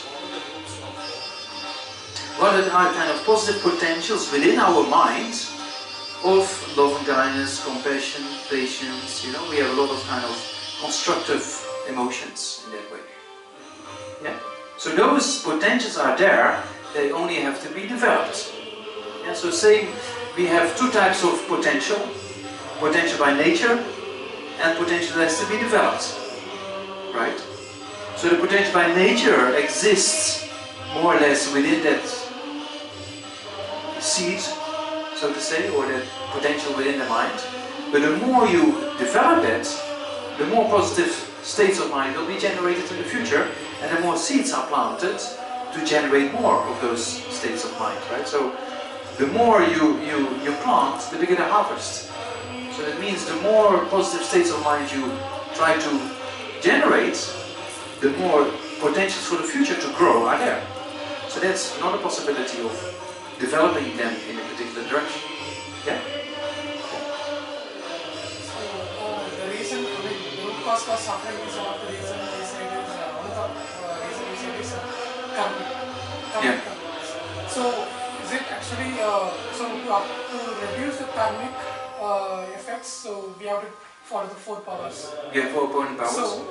What are kind of positive potentials within our minds of love and kindness, compassion, patience? You know, we have a lot of kind of constructive emotions in that way. Yeah. So those potentials are there. They only have to be developed. Yeah. So say we have two types of potential. Potential by nature and potential that has to be developed, right? So the potential by nature exists more or less within that seed, so to say, or that potential within the mind. But the more you develop that, the more positive states of mind will be generated in the future, and the more seeds are planted to generate more of those states of mind, right? So the more you plant, the bigger the harvest. So that means the more positive states of mind you try to generate, the more potentials for the future to grow are there. So that's not a possibility of developing them in a particular direction. Yeah? So the reason, I mean, the root cause for suffering is one of the reasons we said is, one of the reasons we said is karma. Yeah. So is it actually, to reduce the karmic effects, so we have to follow the 4 powers. Yeah, 4 opponent powers. So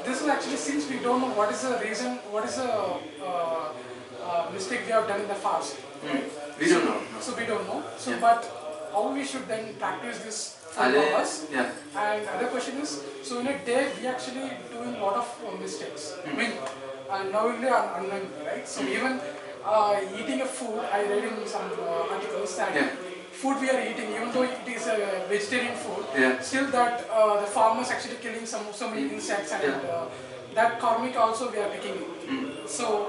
this is actually, since we don't know what is the reason, what is the mistake we have done in the past. Right? We don't know. No. So we don't know. So Yeah. but how we should then practice this 4 powers? Yeah. And other question is, so in a day we actually doing a lot of mistakes. I mean, knowingly or unknowingly, right? So even eating a food, I read in some articles that food we are eating, even though it is a vegetarian food, still that the farmers actually killing so many insects, and that karmic also we are taking in. So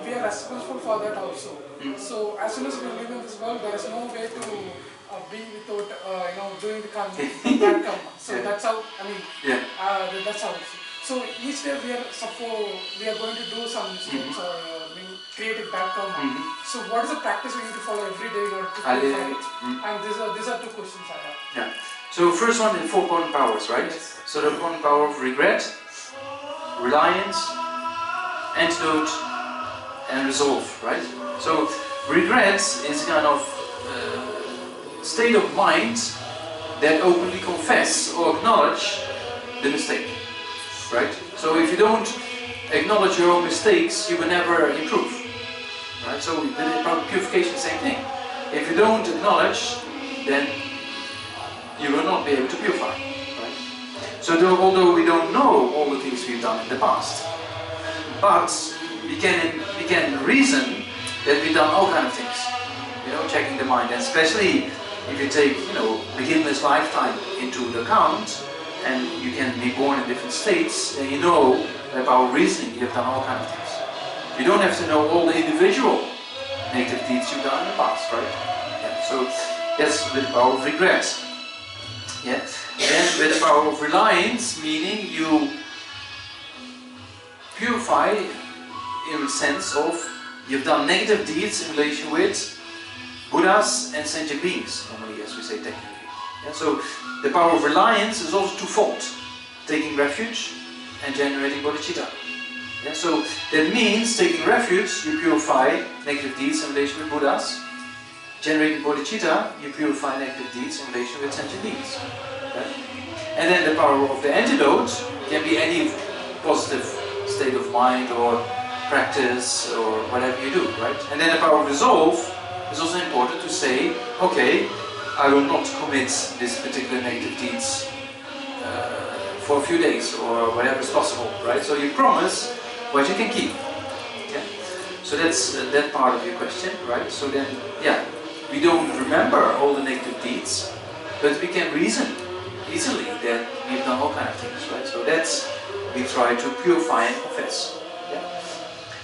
we are responsible for that also. So as soon as we live in this world, there is no way to be without doing the karma, bad karma. So that's how, I mean, that's how. So each day we are going to do some mistakes or create a bad karma. So what is the practice we need to follow every day in order to purify it? And these are 2 questions I have. Yeah. So first one is 4 opponent powers, right? Yes. So the opponent power of regret, reliance, antidote, and resolve, right? So regret is kind of state of mind that openly confess or acknowledge the mistake, right? So if you don't acknowledge your own mistakes, you will never improve, right? So with purification, same thing. If you don't acknowledge, then you will not be able to purify, right? So although we don't know all the things we've done in the past, but we can reason that we've done all kinds of things, checking the mind, and especially if you take, beginner's lifetime into the account, and you can be born in different states, then you know that by reasoning you have done all kinds of things. You don't have to know all the individual negative deeds you've done in the past, right? Yeah. So that's with the power of regret. Yeah. Then with the power of reliance, meaning you purify in the sense of you've done negative deeds in relation with Buddhas and sentient beings, normally, as we say technically. Yeah, so the power of reliance is also twofold: taking refuge and generating bodhicitta. Yeah, so that means taking refuge, you purify negative deeds in relation with Buddhas. Generating bodhicitta, you purify negative deeds in relation with sentient beings. Okay? And then the power of the antidote can be any positive state of mind or practice or whatever you do, right? And then the power of resolve is also important to say, okay, I will not commit this particular negative deeds for a few days or whatever is possible, right? So you promise what you can keep. Yeah? So that's that part of your question, right? So then, yeah, we don't remember all the negative deeds, but we can reason easily that we've done all kinds of things, right? So that's, we try to purify and confess. Yeah?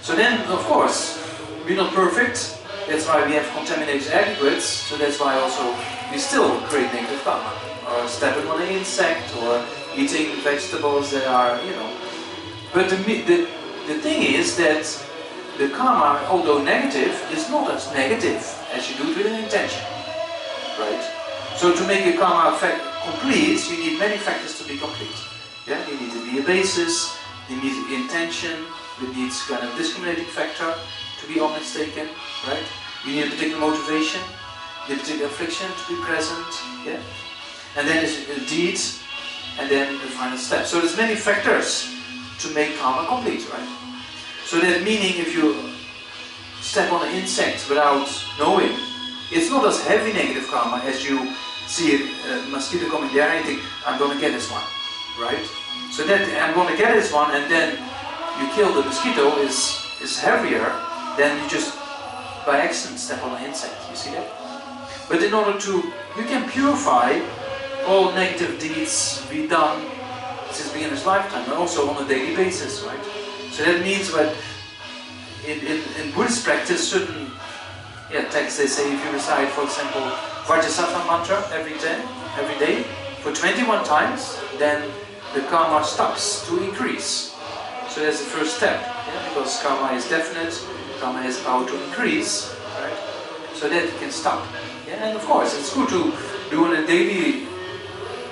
So then, of course, we're not perfect. That's why we have contaminated aggregates. So that's why also we still create negative karma, or stepping on an insect, or eating vegetables that are, you know. But the thing is that the karma, although negative, is not as negative as you do it with an intention, right? So to make a karma effect complete, you need many factors to be complete. Yeah, you need to be a basis, you need intention, you need kind of discriminating factor to be unmistaken, right? You need a particular motivation, you need a particular affliction to be present, yeah? And then there's a deed, and then the final step. So there's many factors to make karma complete, right? So that meaning if you step on an insect without knowing, it's not as heavy negative karma as you see a mosquito coming there and you think, I'm going to get this one, right? So that I'm going to get this one and then you kill the mosquito is heavier than you just by accident step on an insect, you see that? But in order to, you can purify all negative deeds we've done since beginner's lifetime and also on a daily basis, right? So that means that in Buddhist practice, certain texts they say if you recite, for example, Vajrasattva mantra every day for 21 times, then the karma stops to increase. So that's the first step, because karma is definite, karma has power to increase, right? So that it can stop. Yeah? And of course, it's good to do on a daily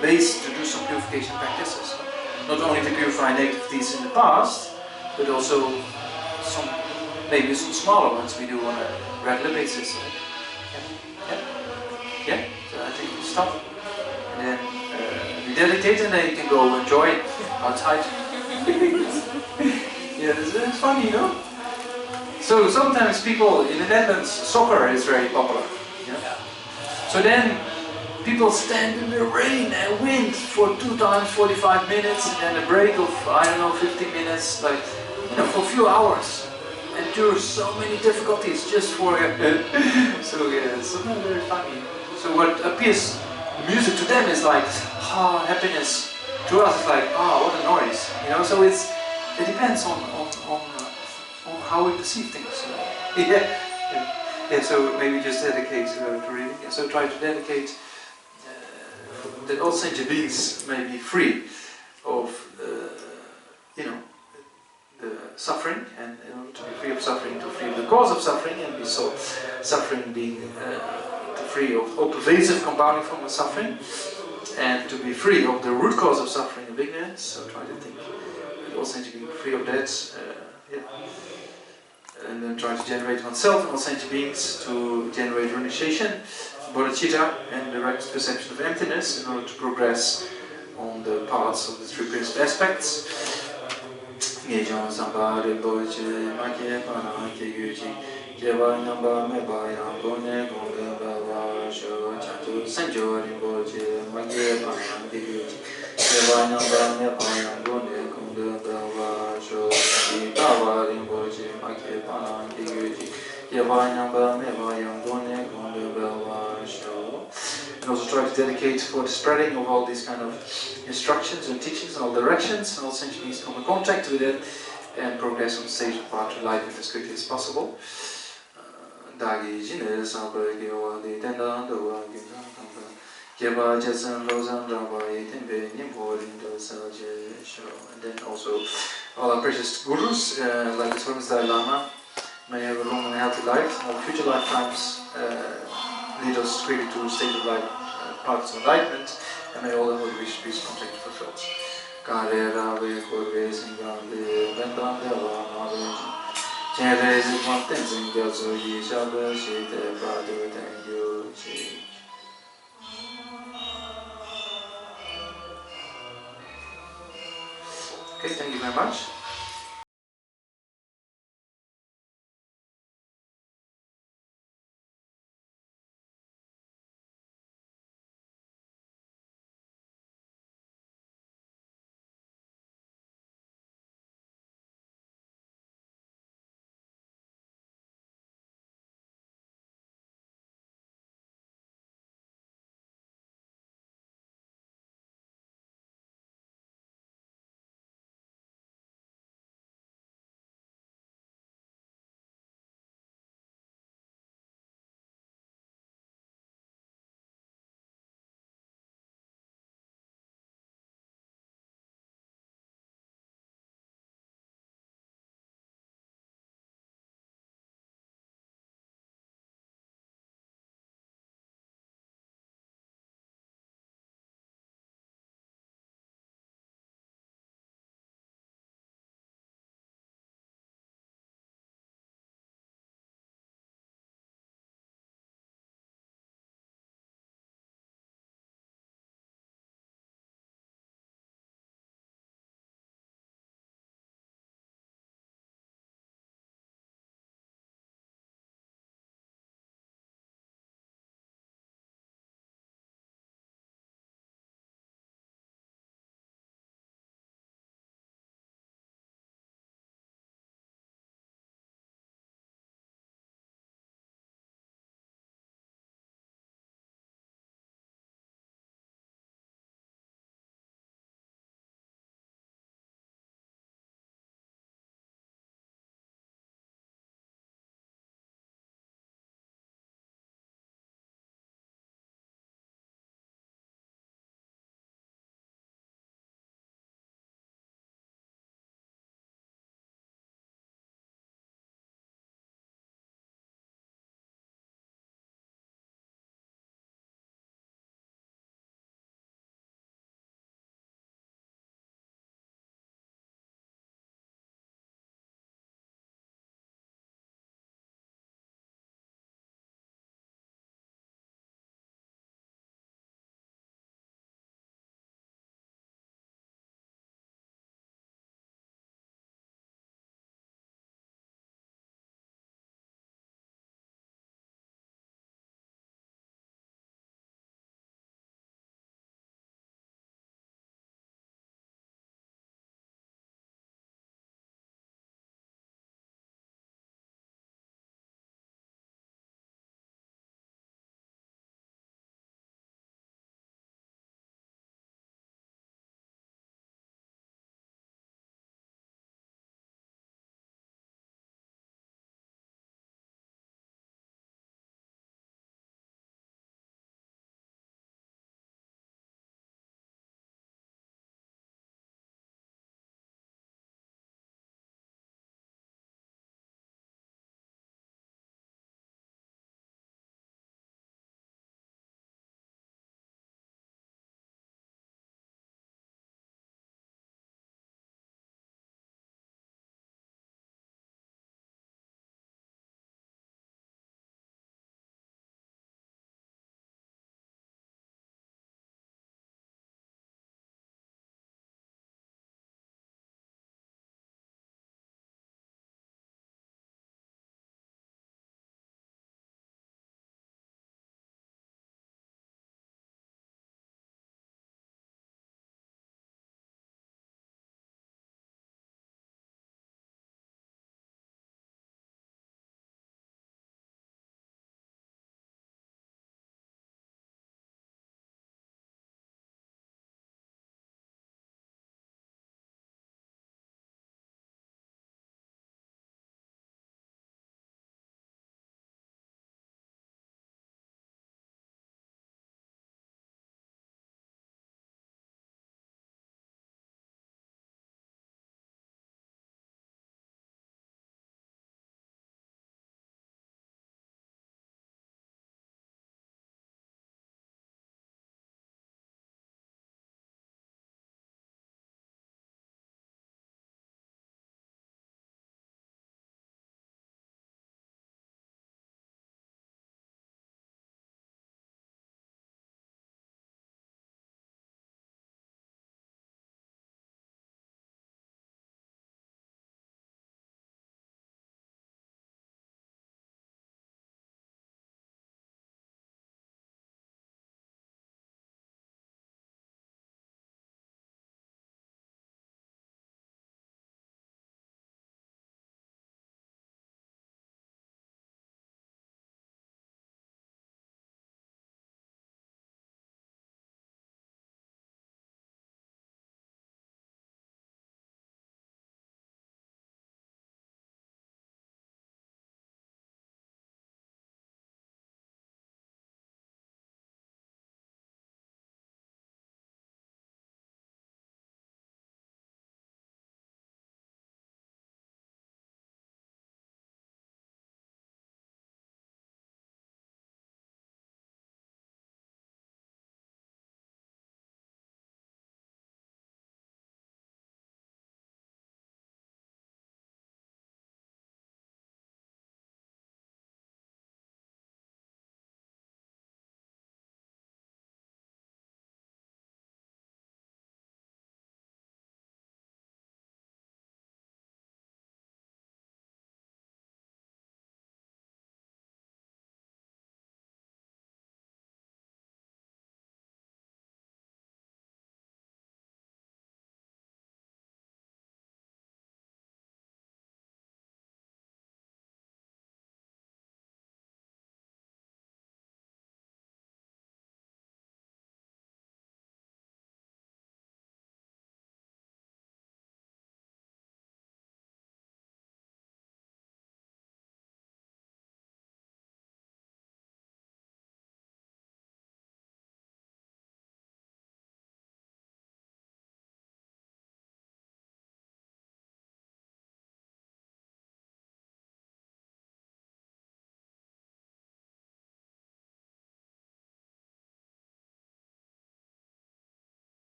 basis to do some purification practices. Not only to purify negative deeds in the past, but also maybe some smaller ones we do on a regular basis. Yeah? So I think we stop. And then we dedicate and then you can go enjoy it outside. Yeah, it's funny, you know? So sometimes people in the Netherlands, soccer is very popular. Yeah? So then people stand in the rain and wind for 2 times 45 minutes and then a break of, I don't know, 50 minutes, like, you know, for a few hours. Endure so many difficulties just for so yeah, it's sometimes very funny. So what appears music to them is like happiness. To us it's like what a noise, you know. So it depends on how we perceive things. Yeah. So maybe just dedicate to reading. Yeah, so try to dedicate that all sentient beings may be free of you know, the suffering, and in order to be free of suffering, to free of the cause of suffering, and we saw suffering being to free of all pervasive compounding form of suffering, and to be free of the root cause of suffering of ignorance. So try to think also to be free of that, and then try to generate oneself and all sentient beings to generate renunciation, bodhicitta, and direct perception of emptiness in order to progress on the paths of the 3 principal aspects. And also try to dedicate for the spreading of all these kind of instructions and teachings in all directions, and all sentient beings come in contact with it and progress on the stage of path to enlightenment as quickly as possible. And then also all our precious gurus, like His Holiness Dalai Lama, may have a long and healthy life, and all future lifetimes lead us quickly to a state of life, paths of enlightenment, and may all the holy wishes be completely fulfilled. Okay, thank you very much.